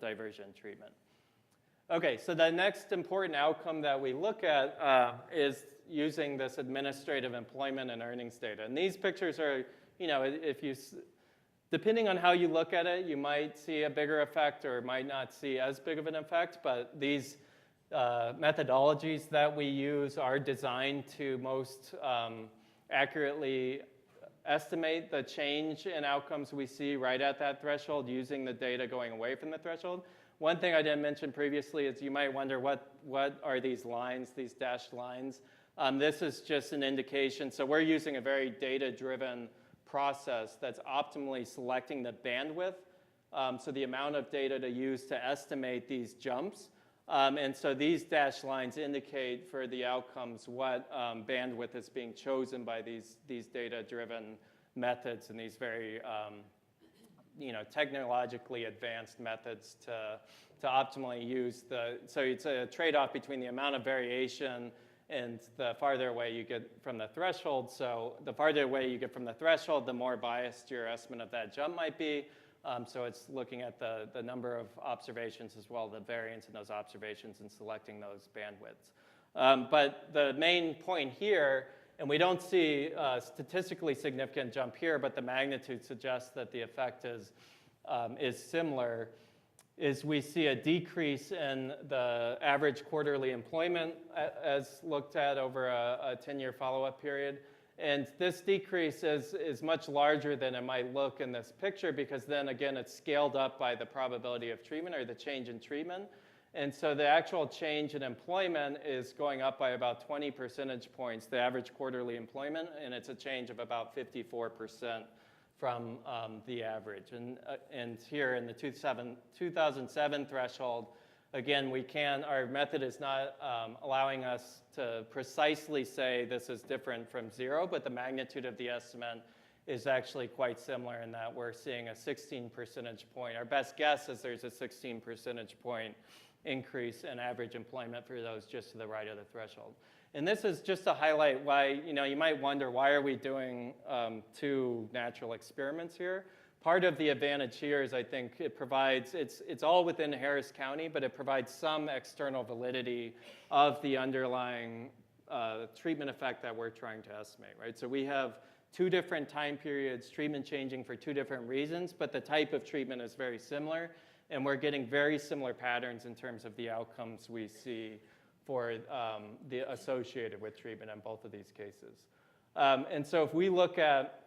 diversion treatment. Okay, so the next important outcome that we look at is using this administrative employment and earnings data. And these pictures are, depending on how you look at it, you might see a bigger effect or might not see as big of an effect, but these methodologies that we use are designed to most accurately estimate the change in outcomes we see right at that threshold using the data going away from the threshold. One thing I didn't mention previously is you might wonder what are these lines, these dashed lines. This is just an indication. So we're using a very data-driven process that's optimally selecting the bandwidth, so the amount of data to use to estimate these jumps. And so these dashed lines indicate for the outcomes what bandwidth is being chosen by these data-driven methods and these very technologically advanced methods to optimally use so it's a trade-off between the amount of variation and the farther away you get from the threshold. So the farther away you get from the threshold, the more biased your estimate of that jump might be. So it's looking at the number of observations as well, the variance in those observations and selecting those bandwidths. But the main point here, and we don't see a statistically significant jump here, but the magnitude suggests that the effect is similar, is we see a decrease in the average quarterly employment as looked at over a 10-year follow-up period. And this decrease is much larger than it might look in this picture because then again it's scaled up by the probability of treatment or the change in treatment. And so the actual change in employment is going up by about 20 percentage points, the average quarterly employment, and it's a change of about 54% from the average. And here in the 2007 threshold, again, our method is not allowing us to precisely say this is different from 0, but the magnitude of the estimate is actually quite similar in that we're seeing a 16 percentage point. Our best guess is there's a 16 percentage point increase in average employment for those just to the right of the threshold. And this is just to highlight why, you might wonder, why are we doing 2 natural experiments here? Part of the advantage here is I think it provides, it's all within Harris County, but it provides some external validity of the underlying treatment effect that we're trying to estimate, right? So we have 2 different time periods, treatment changing for 2 different reasons, but the type of treatment is very similar, and we're getting very similar patterns in terms of the outcomes we see for the associated with treatment in both of these cases. And so if we look at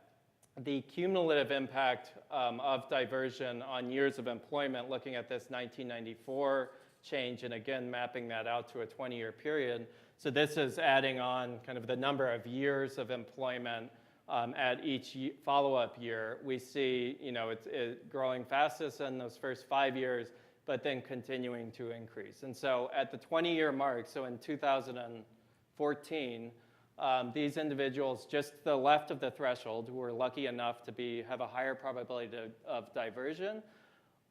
the cumulative impact of diversion on years of employment, looking at this 1994 change, and again, mapping that out to a 20-year period. So this is adding on kind of the number of years of employment at each follow-up year. We see, it growing fastest in those first 5 years, but then continuing to increase. And so at the 20-year mark, so in 2014, these individuals just to the left of the threshold who were lucky enough to have a higher probability of diversion,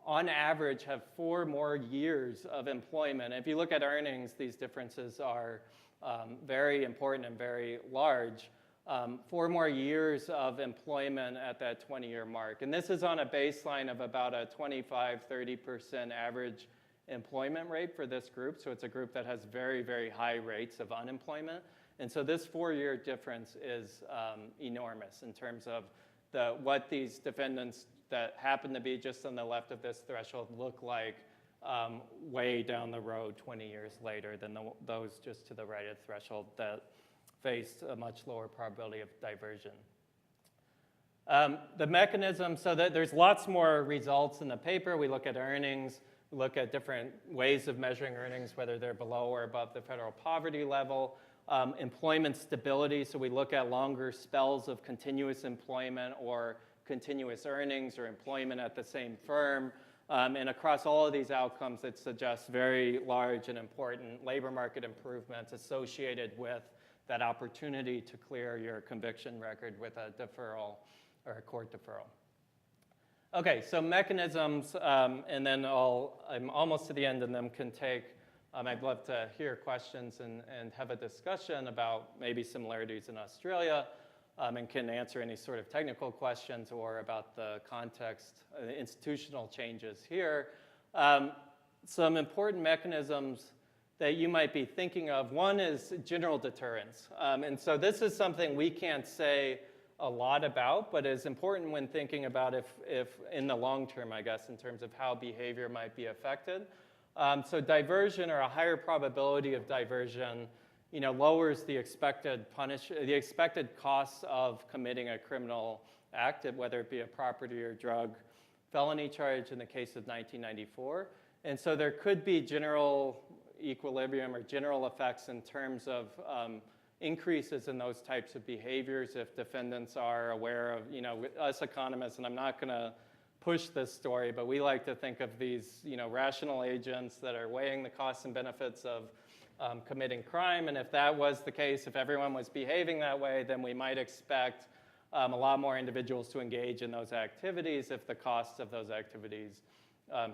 on average have 4 more years of employment. If you look at earnings, these differences are very important and very large. 4 more years of employment at that 20-year mark. And this is on a baseline of about a 25-30% average employment rate for this group. So it's a group that has very, very high rates of unemployment. And so this 4-year difference is enormous in terms of what these defendants that happen to be just on the left of this threshold look like way down the road 20 years later than those just to the right of the threshold that faced a much lower probability of diversion. The mechanism, so that there's lots more results in the paper. We look at earnings, we look at different ways of measuring earnings, whether they're below or above the federal poverty level. Employment stability, so we look at longer spells of continuous employment or continuous earnings or employment at the same firm. And across all of these outcomes, it suggests very large and important labor market improvements associated with that opportunity to clear your conviction record with a deferral or a court deferral. Okay, so mechanisms, and then I'm almost to the end, and then can take, I'd love to hear questions and have a discussion about maybe similarities in Australia, and can answer any sort of technical questions or about the context, institutional changes here. Some important mechanisms that you might be thinking of. One is general deterrence. And so this is something we can't say a lot about, but is important when thinking about if in the long term, I guess, in terms of how behavior might be affected. So diversion, or a higher probability of diversion, lowers the expected costs of committing a criminal act, whether it be a property or drug felony charge in the case of 1994. And so there could be general equilibrium or general effects in terms of increases in those types of behaviors if defendants are aware of, us economists, and I'm not going to push this story, but we like to think of these, rational agents that are weighing the costs and benefits of committing crime. And if that was the case, if everyone was behaving that way, then we might expect a lot more individuals to engage in those activities if the cost of those activities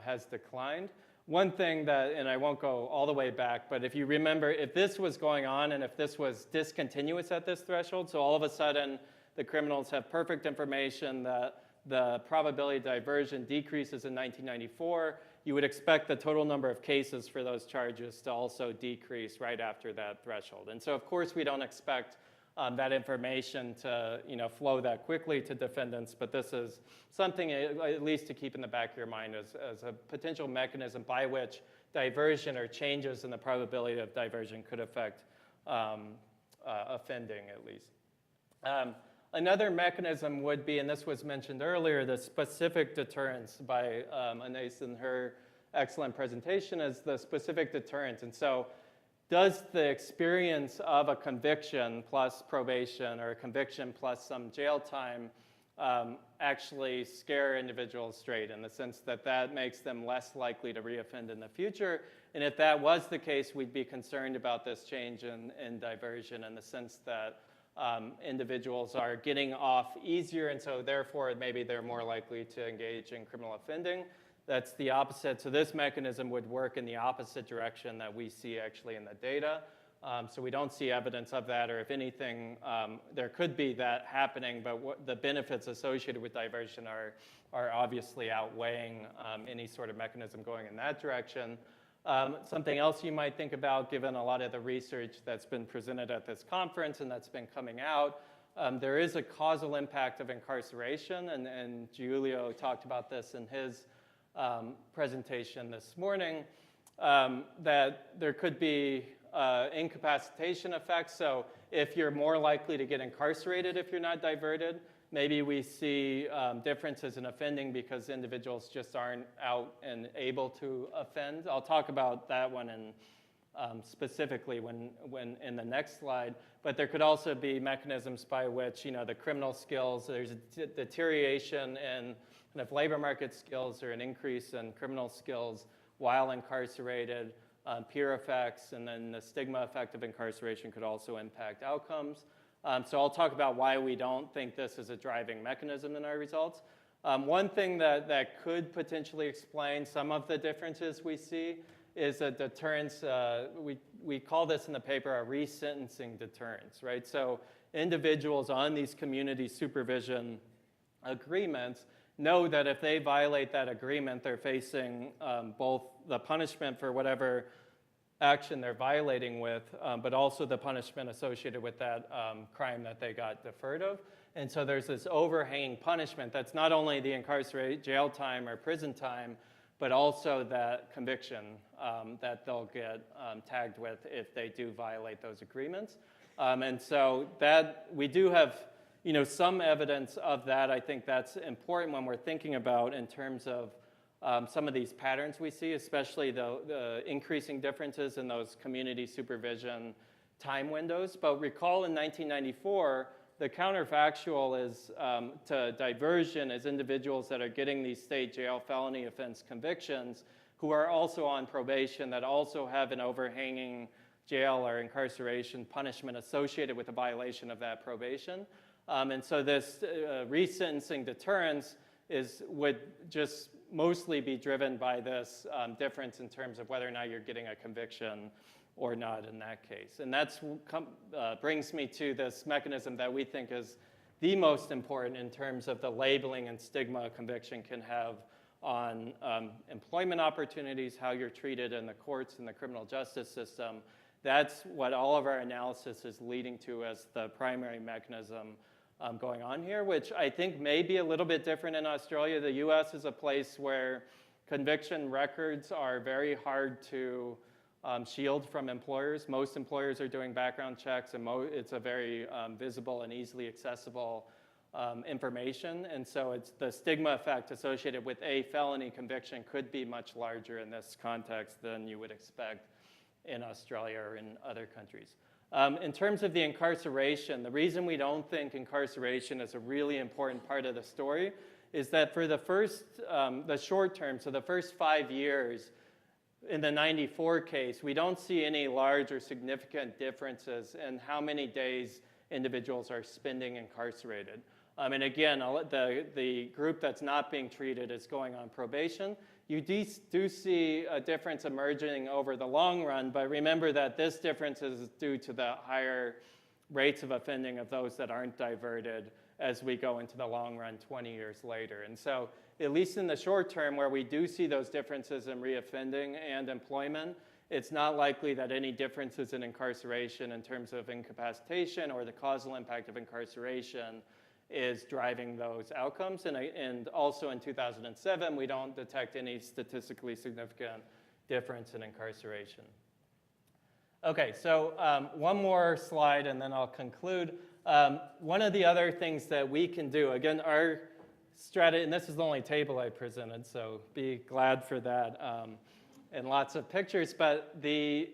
has declined. One thing that, and I won't go all the way back, but if you remember, if this was going on and if this was discontinuous at this threshold, so all of a sudden the criminals have perfect information that the probability of diversion decreases in 1994, you would expect the total number of cases for those charges to also decrease right after that threshold. And so, of course, we don't expect that information to flow that quickly to defendants, but this is something at least to keep in the back of your mind as a potential mechanism by which diversion or changes in the probability of diversion could affect offending at least. Another mechanism would be, and this was mentioned earlier, the specific deterrence by Anais in her excellent presentation, is the specific deterrence. And so does the experience of a conviction plus probation or a conviction plus some jail time actually scare individuals straight, in the sense that that makes them less likely to reoffend in the future? And if that was the case, we'd be concerned about this change in diversion, in the sense that individuals are getting off easier, and so therefore maybe they're more likely to engage in criminal offending. That's the opposite. So this mechanism would work in the opposite direction that we see actually in the data. So we don't see evidence of that, or if anything, there could be that happening, but the benefits associated with diversion are obviously outweighing any sort of mechanism going in that direction. Something else you might think about, given a lot of the research that's been presented at this conference and that's been coming out, there is a causal impact of incarceration, and Giulio talked about this in his presentation this morning, that there could be incapacitation effects. So if you're more likely to get incarcerated if you're not diverted, maybe we see differences in offending because individuals just aren't out and able to offend. I'll talk about that one specifically when in the next slide. But there could also be mechanisms by which, the criminal skills, there's a deterioration in kind of labor market skills or an increase in criminal skills while incarcerated, peer effects, and then the stigma effect of incarceration could also impact outcomes. So I'll talk about why we don't think this is a driving mechanism in our results. One thing that could potentially explain some of the differences we see is a deterrence. We call this in the paper a resentencing deterrence, right? So individuals on these community supervision agreements know that if they violate that agreement, they're facing both the punishment for whatever action they're violating with, but also the punishment associated with that crime that they got deferred of. And so there's this overhanging punishment that's not only the incarcerate jail time or prison time, but also that conviction that they'll get tagged with if they do violate those agreements. And so that we do have some evidence of that. I think that's important when we're thinking about in terms of some of these patterns we see, especially the increasing differences in those community supervision time windows. But recall in 1994, the counterfactual is to diversion is individuals that are getting these state jail felony offense convictions who are also on probation that also have an overhanging jail or incarceration punishment associated with the violation of that probation. And so this resentencing deterrence would just mostly be driven by this difference in terms of whether or not you're getting a conviction or not in that case. And that brings me to this mechanism that we think is the most important in terms of the labeling and stigma a conviction can have on employment opportunities, how you're treated in the courts and the criminal justice system. That's what all of our analysis is leading to as the primary mechanism going on here, which I think may be a little bit different in Australia. The US is a place where conviction records are very hard to shield from employers. Most employers are doing background checks, and it's a very visible and easily accessible information. And so it's the stigma effect associated with a felony conviction could be much larger in this context than you would expect in Australia or in other countries. In terms of the incarceration, the reason we don't think incarceration is a really important part of the story is that for the short term, so the first 5 years, in the 94 case, we don't see any large or significant differences in how many days individuals are spending incarcerated. And again, the group that's not being treated is going on probation. You do see a difference emerging over the long run, but remember that this difference is due to the higher rates of offending of those that aren't diverted as we go into the long run 20 years later. And so at least in the short term where we do see those differences in reoffending and employment, it's not likely that any differences in incarceration in terms of incapacitation or the causal impact of incarceration is driving those outcomes. And also in 2007, we don't detect any statistically significant difference in incarceration. Okay, so one more slide and then I'll conclude. One of the other things that we can do, again, our strategy, and this is the only table I presented, so be glad for that, and lots of pictures, but the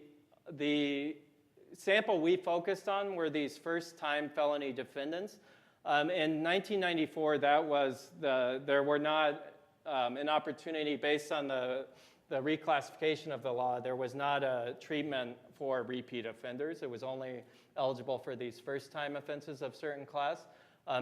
sample we focused on were these first-time felony defendants. In 1994, there were not an opportunity based on the reclassification of the law. There was not a treatment for repeat offenders. It was only eligible for these first-time offenses of certain class.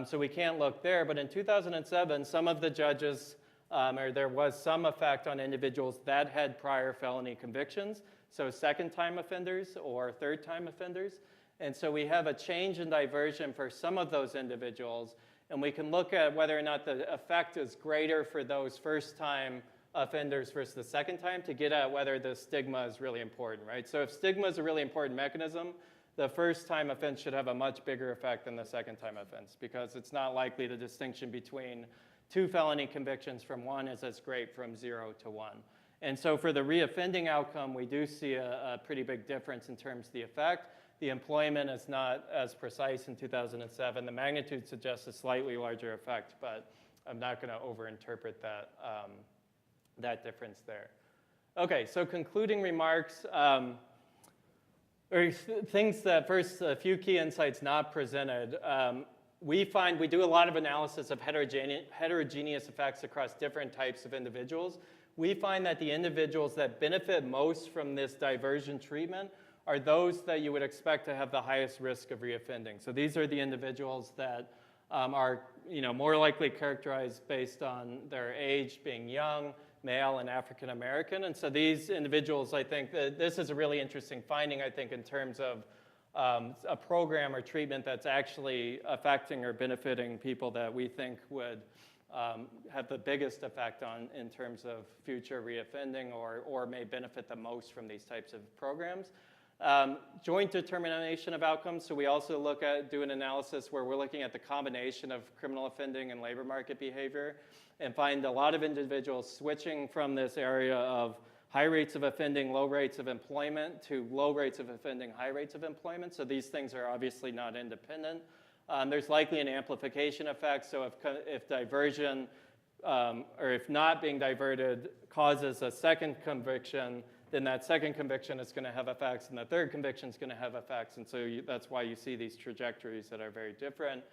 So we can't look there. But in 2007, some of the judges, or there was some effect on individuals that had prior felony convictions, so second-time offenders or third-time offenders. And so we have a change in diversion for some of those individuals, and we can look at whether or not the effect is greater for those first-time offenders versus the second time to get at whether the stigma is really important, right? So if stigma is a really important mechanism, the first time offense should have a much bigger effect than the second time offense because it's not likely the distinction between 2 felony convictions from 1 is as great from 0 to 1. And so for the reoffending outcome, we do see a pretty big difference in terms of the effect. The employment is not as precise in 2007. The magnitude suggests a slightly larger effect, but I'm not going to overinterpret that, that difference there. Okay, so concluding remarks. Or things that first, a few key insights not presented. We do a lot of analysis of heterogeneous effects across different types of individuals. We find that the individuals that benefit most from this diversion treatment are those that you would expect to have the highest risk of reoffending. So these are the individuals that are more likely characterized based on their age, being young, male, and African American. And so these individuals, I think, this is a really interesting finding, I think, in terms of a program or treatment that's actually affecting or benefiting people that we think would have the biggest effect on in terms of future reoffending or may benefit the most from these types of programs. Joint determination of outcomes. So we also do an analysis where we're looking at the combination of criminal offending and labor market behavior and find a lot of individuals switching from this area of high rates of offending, low rates of employment to low rates of offending, high rates of employment. So these things are obviously not independent. There's likely an amplification effect. So if diversion or if not being diverted causes a second conviction, then that second conviction is going to have effects, and the third conviction is going to have effects. And so that's why you see these trajectories that are very different.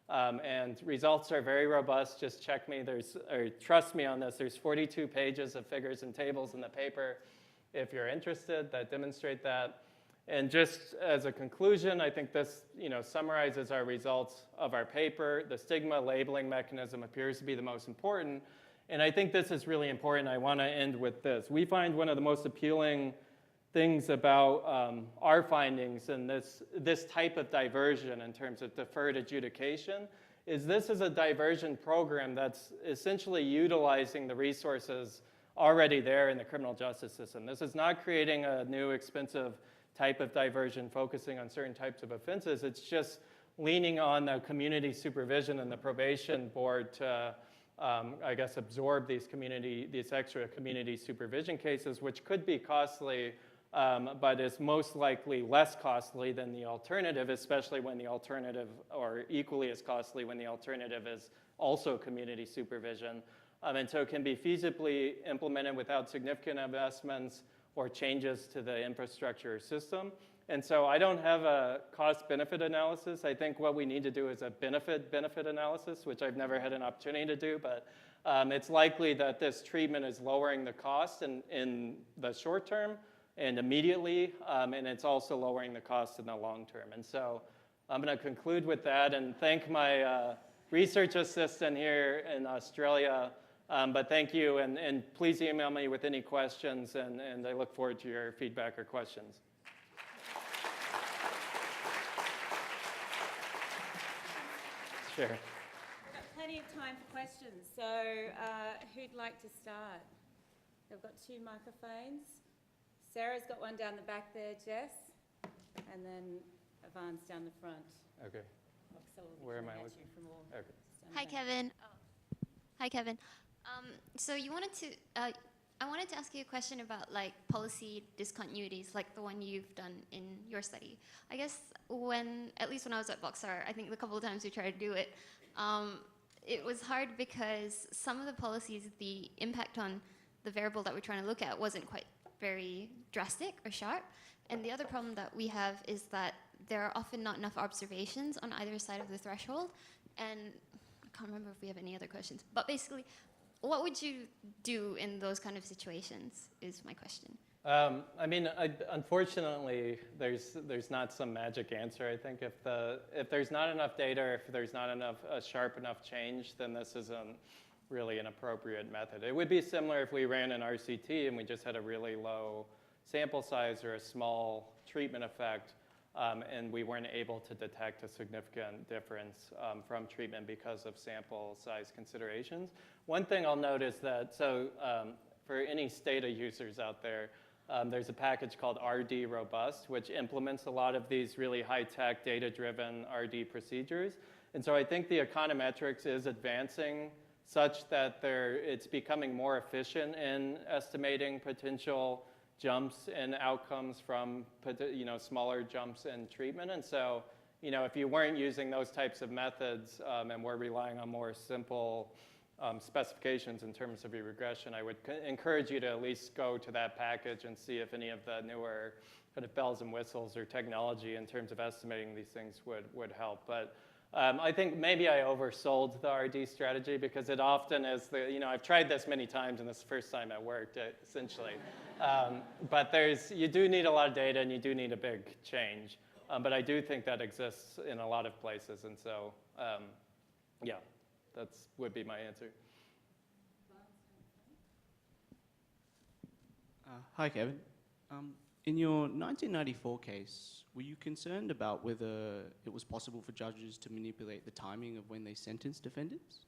And results are very robust. Just check me. Trust me on this. There's 42 pages of figures and tables in the paper, if you're interested, that demonstrate that. And just as a conclusion, I think this summarizes our results of our paper. The stigma labeling mechanism appears to be the most important. And I think this is really important. I want to end with this. We find one of the most appealing things about our findings in this type of diversion in terms of deferred adjudication is this is a diversion program that's essentially utilizing the resources already there in the criminal justice system. This is not creating a new expensive type of diversion focusing on certain types of offenses. It's just leaning on the community supervision and the probation board to I guess absorb these extra community supervision cases, which could be costly, but is most likely less costly than the alternative, especially when the alternative, or equally as costly when the alternative is also community supervision. And so it can be feasibly implemented without significant investments or changes to the infrastructure system. And so I don't have a cost-benefit analysis. I think what we need to do is a benefit analysis, which I've never had an opportunity to do, but it's likely that this treatment is lowering the cost in the short term and immediately, and it's also lowering the cost in the long term. And so I'm going to conclude with that and thank my research assistant here in Australia. But thank you, and please email me with any questions, and I look forward to your feedback or questions. Sure. We've got plenty of time for questions, so who'd like to start? We've got 2 microphones. Sarah's got one down the back there, Jess, and then Yvonne's down the front. Okay. So we'll Where am I looking? Okay. Hi, Kevin. Hi, Kevin. So I wanted to ask you a question about like policy discontinuities, like the one you've done in your study. I guess at least when I was at Boxar, I think the couple of times we tried to do it, it was hard because some of the policies, the impact on the variable that we're trying to look at wasn't quite very drastic or sharp. And the other problem that we have is that there are often not enough observations on either side of the threshold. And I can't remember if we have any other questions, but basically, what would you do in those kind of situations is my question. I mean, unfortunately, there's not some magic answer. I think if there's not enough data, or if there's not a sharp enough change, then this isn't really an appropriate method. It would be similar if we ran an RCT and we just had a really low sample size or a small treatment effect, and we weren't able to detect a significant difference from treatment because of sample size considerations. One thing I'll note is that, for any Stata users out there, there's a package called RD Robust, which implements a lot of these really high-tech, data-driven RD procedures. And so I think the econometrics is advancing such that it's becoming more efficient in estimating potential jumps in outcomes from smaller jumps in treatment. And so if you weren't using those types of methods and were relying on more simple specifications in terms of your regression, I would encourage you to at least go to that package and see if any of the newer kind of bells and whistles or technology in terms of estimating these things would help. But I think maybe I oversold the RD strategy because it often is I've tried this many times and this is the first time it worked, essentially. But you do need a lot of data and you do need a big change. But I do think that exists in a lot of places. And so, yeah, that would be my answer. Hi, Kevin. In your 1994 case, were you concerned about whether it was possible for judges to manipulate the timing of when they sentenced defendants?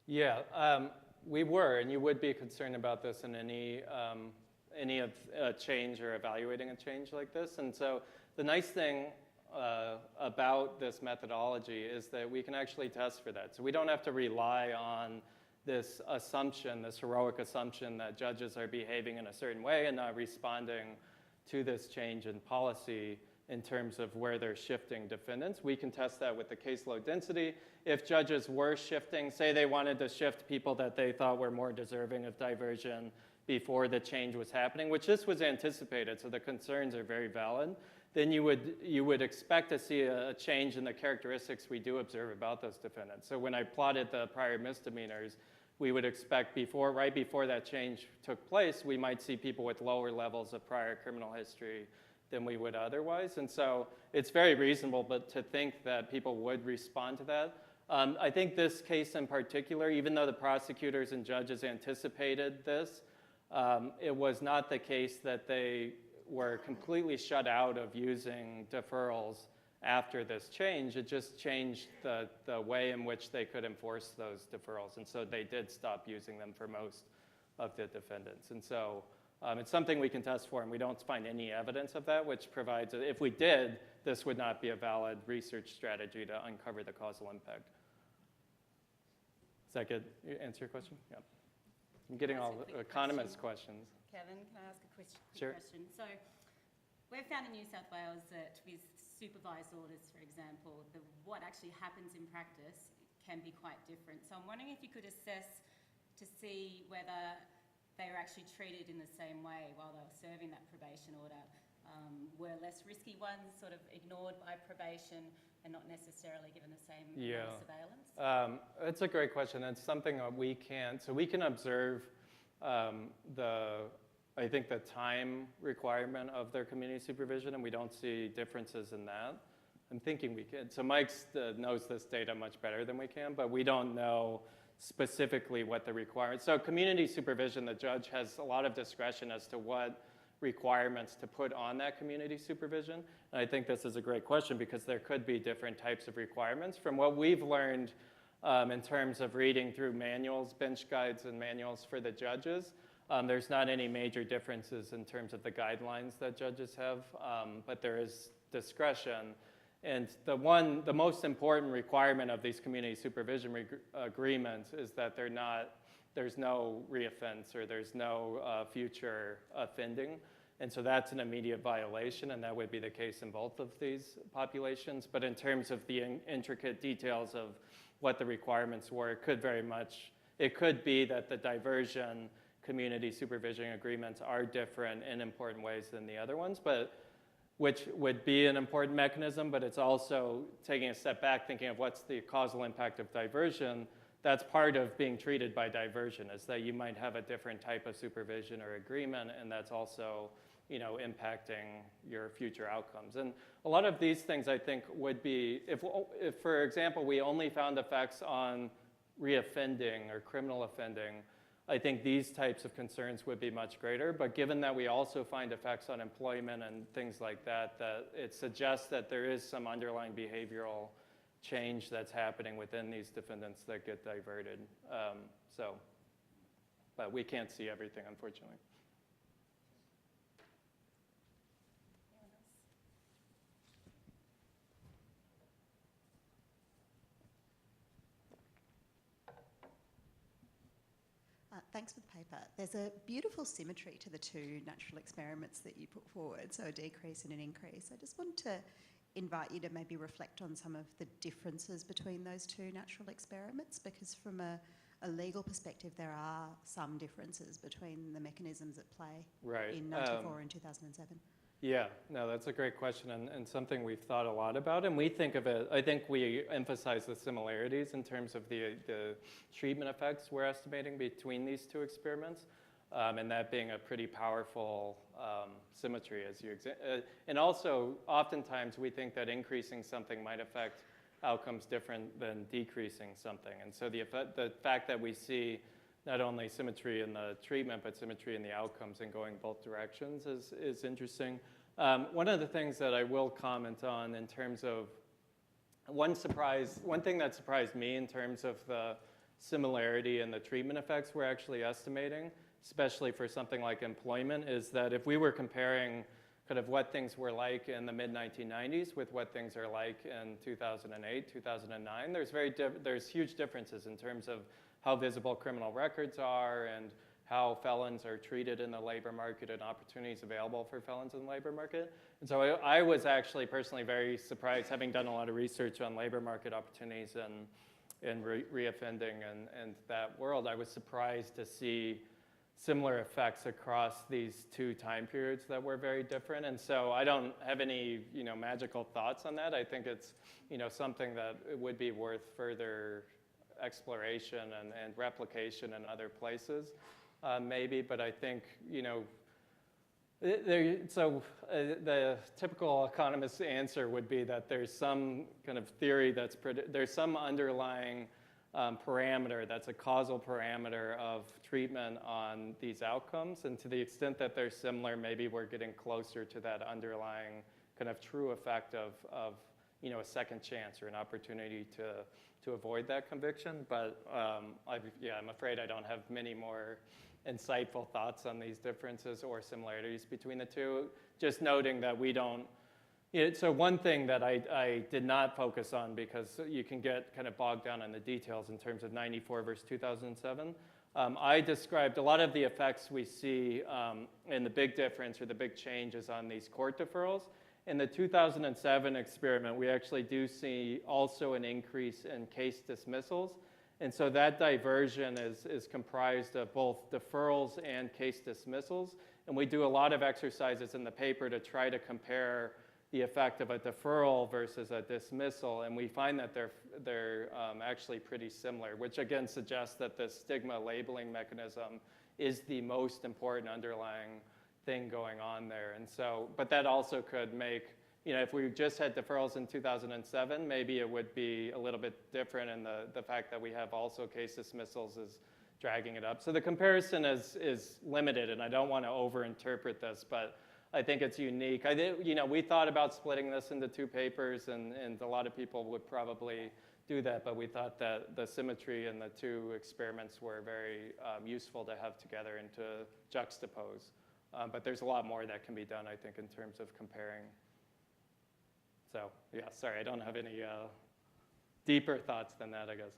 Yeah, we were, and you would be concerned about this in any of a change or evaluating a change like this. And so the nice thing about this methodology is that we can actually test for that. So we don't have to rely on this assumption, this heroic assumption that judges are behaving in a certain way and not responding to this change in policy in terms of where they're shifting defendants. We can test that with the caseload density. If judges were shifting, say they wanted to shift people that they thought were more deserving of diversion before the change was happening, which this was anticipated, so the concerns are very valid, then you would expect to see a change in the characteristics we do observe about those defendants. So when I plotted the prior misdemeanors, we would expect right before that change took place, we might see people with lower levels of prior criminal history than we would otherwise. And so it's very reasonable to think that people would respond to that. I think this case in particular, even though the prosecutors and judges anticipated this, it was not the case that they were completely shut out of using deferrals after this change. It just changed the way in which they could enforce those deferrals. And so they did stop using them for most of the defendants. And so it's something we can test for, and we don't find any evidence of that, which provides, if we did, this would not be a valid research strategy to uncover the causal impact. Does that answer your question? Yeah. I'm getting all the economist questions. Kevin, can I ask a quick Sure. question? So we've found in New South Wales that with supervised orders, for example, what actually happens in practice can be quite different. So I'm wondering if you could assess to see whether they were actually treated in the same way while they were serving that probation order. Were less risky ones sort of ignored by probation and not necessarily given the same amount of surveillance? It's a great question. It's something that we can observe I think the time requirement of their community supervision, and we don't see differences in that. I'm thinking we can. So Mike knows this data much better than we can, but we don't know specifically what the requirements. So community supervision, the judge has a lot of discretion as to what requirements to put on that community supervision. And I think this is a great question because there could be different types of requirements. From what we've learned in terms of reading through manuals, bench guides and manuals for the judges, there's not any major differences in terms of the guidelines that judges have, but there is discretion. And the most important requirement of these community supervision agreements is that there's no reoffense or there's no future offending. And so that's an immediate violation, and that would be the case in both of these populations. But in terms of the intricate details of what the requirements were, it could be that the diversion community supervision agreements are different in important ways than the other ones, which would be an important mechanism, but it's also taking a step back, thinking of what's the causal impact of diversion. That's part of being treated by diversion, is that you might have a different type of supervision or agreement, and that's also impacting your future outcomes. And a lot of these things, I think, would be, if for example, we only found effects on reoffending or criminal offending, I think these types of concerns would be much greater. But given that we also find effects on employment and things like that, that it suggests that there is some underlying behavioral change that's happening within these defendants that get diverted. So But we can't see everything, unfortunately. Thanks for the paper. There's a beautiful symmetry to the two natural experiments that you put forward, so a decrease and an increase. I just want to invite you to maybe reflect on some of the differences between those two natural experiments, because from a legal perspective, there are some differences between the mechanisms at play in 94 and 2007. Yeah, no, that's a great question and something we've thought a lot about. And we think of it, I think we emphasize the similarities in terms of the treatment effects we're estimating between these two experiments, and that being a pretty powerful symmetry as you and also, oftentimes we think that increasing something might affect outcomes different than decreasing something. And so the fact that we see not only symmetry in the treatment, but symmetry in the outcomes and going both directions is interesting. One of the things that I will comment on in terms of one thing that surprised me in terms of the similarity in the treatment effects we're actually estimating, especially for something like employment, is that if we were comparing kind of what things were like in the mid-1990s with what things are like in 2008, 2009, there's huge differences in terms of how visible criminal records are and how felons are treated in the labor market and opportunities available for felons in the labor market. And so I was actually personally very surprised, having done a lot of research on labor market opportunities and reoffending and that world. I was surprised to see similar effects across these two time periods that were very different. And so I don't have any magical thoughts on that. I think it's something that would be worth further exploration and replication in other places, maybe. But I think, the typical economist's answer would be that there's some kind of theory there's some underlying parameter that's a causal parameter of treatment on these outcomes. And to the extent that they're similar, maybe we're getting closer to that underlying kind of true effect of a second chance or an opportunity to avoid that conviction. But I'm afraid I don't have many more insightful thoughts on these differences or similarities between the two. Just noting that we don't. So one thing that I did not focus on, because you can get kind of bogged down in the details in terms of 94 versus 2007. I described a lot of the effects we see and the big difference or the big changes on these court deferrals. In the 2007 experiment, we actually do see also an increase in case dismissals. And so that diversion is comprised of both deferrals and case dismissals. And we do a lot of exercises in the paper to try to compare the effect of a deferral versus a dismissal. And we find that they're actually pretty similar, which again suggests that the stigma labeling mechanism is the most important underlying thing going on there. And so, but that also could make, if we just had deferrals in 2007, maybe it would be a little bit different, and the fact that we have also case dismissals is dragging it up. So the comparison is limited, and I don't want to overinterpret this, but I think it's unique. We thought about splitting this into two papers, and a lot of people would probably do that, but we thought that the symmetry in the two experiments were very useful to have together and to juxtapose. But there's a lot more that can be done, I think, in terms of comparing. So, yeah, sorry, I don't have any deeper thoughts than that, I guess.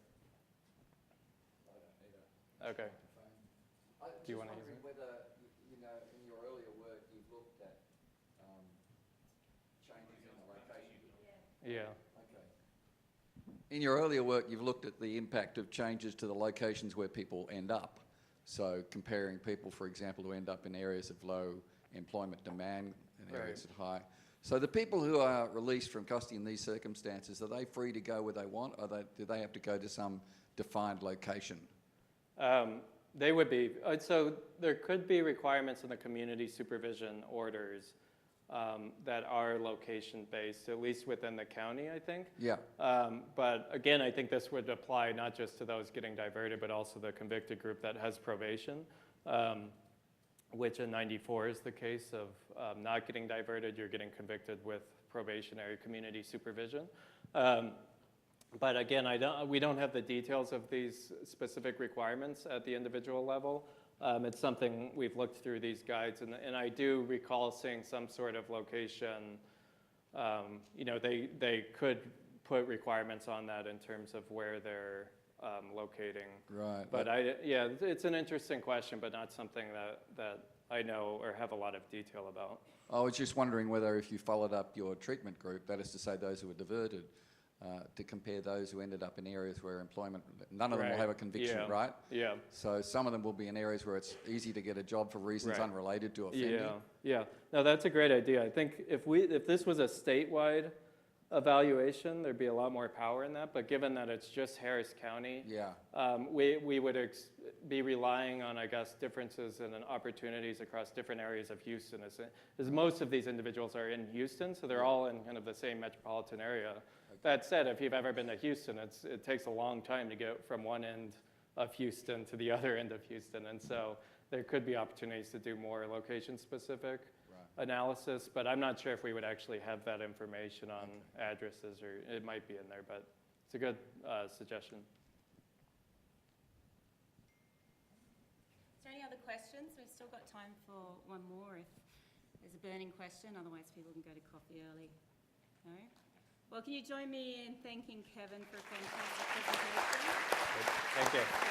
I don't either. Okay. Do you want to use it? Whether, in your earlier work, you've looked at changes in the location. Yeah. Okay. In your earlier work, you've looked at the impact of changes to the locations where people end up. So comparing people, for example, who end up in areas of low employment demand and areas of high. So the people who are released from custody in these circumstances, are they free to go where they want, or do they have to go to some defined location? They would be. So there could be requirements in the community supervision orders that are location-based, at least within the county, I think. Yeah. But again, I think this would apply not just to those getting diverted, but also the convicted group that has probation, which in 94 is the case of not getting diverted. You're getting convicted with probationary community supervision. But again, we don't have the details of these specific requirements at the individual level. It's something we've looked through these guides, and I do recall seeing some sort of location. They could put requirements on that in terms of where they're locating. Right. But it's an interesting question, but not something that I know or have a lot of detail about. I was just wondering whether if you followed up your treatment group, that is to say those who were diverted, to compare those who ended up in areas where employment, none of them will Right. have a conviction, Yeah. right? Yeah. So some of them will be in areas where it's easy to get a job for reasons Right. unrelated to offending. Yeah. No, that's a great idea. I think if this was a statewide evaluation, there'd be a lot more power in that. But given that it's just Harris County, Yeah. we would be relying on, I guess, differences and opportunities across different areas of Houston. As most of these individuals are in Houston, so they're all in kind of the same metropolitan area. That said, if you've ever been to Houston, it takes a long time to get from one end of Houston to the other end of Houston. And so there could be opportunities to do more location-specific analysis, but I'm not sure if we would actually have that information on addresses, or it might be in there, but it's a good suggestion. Is there any other questions? We've still got time for one more if there's a burning question, otherwise people can go to coffee early. No? Well, can you join me in thanking Kevin for a fantastic presentation? Thank you.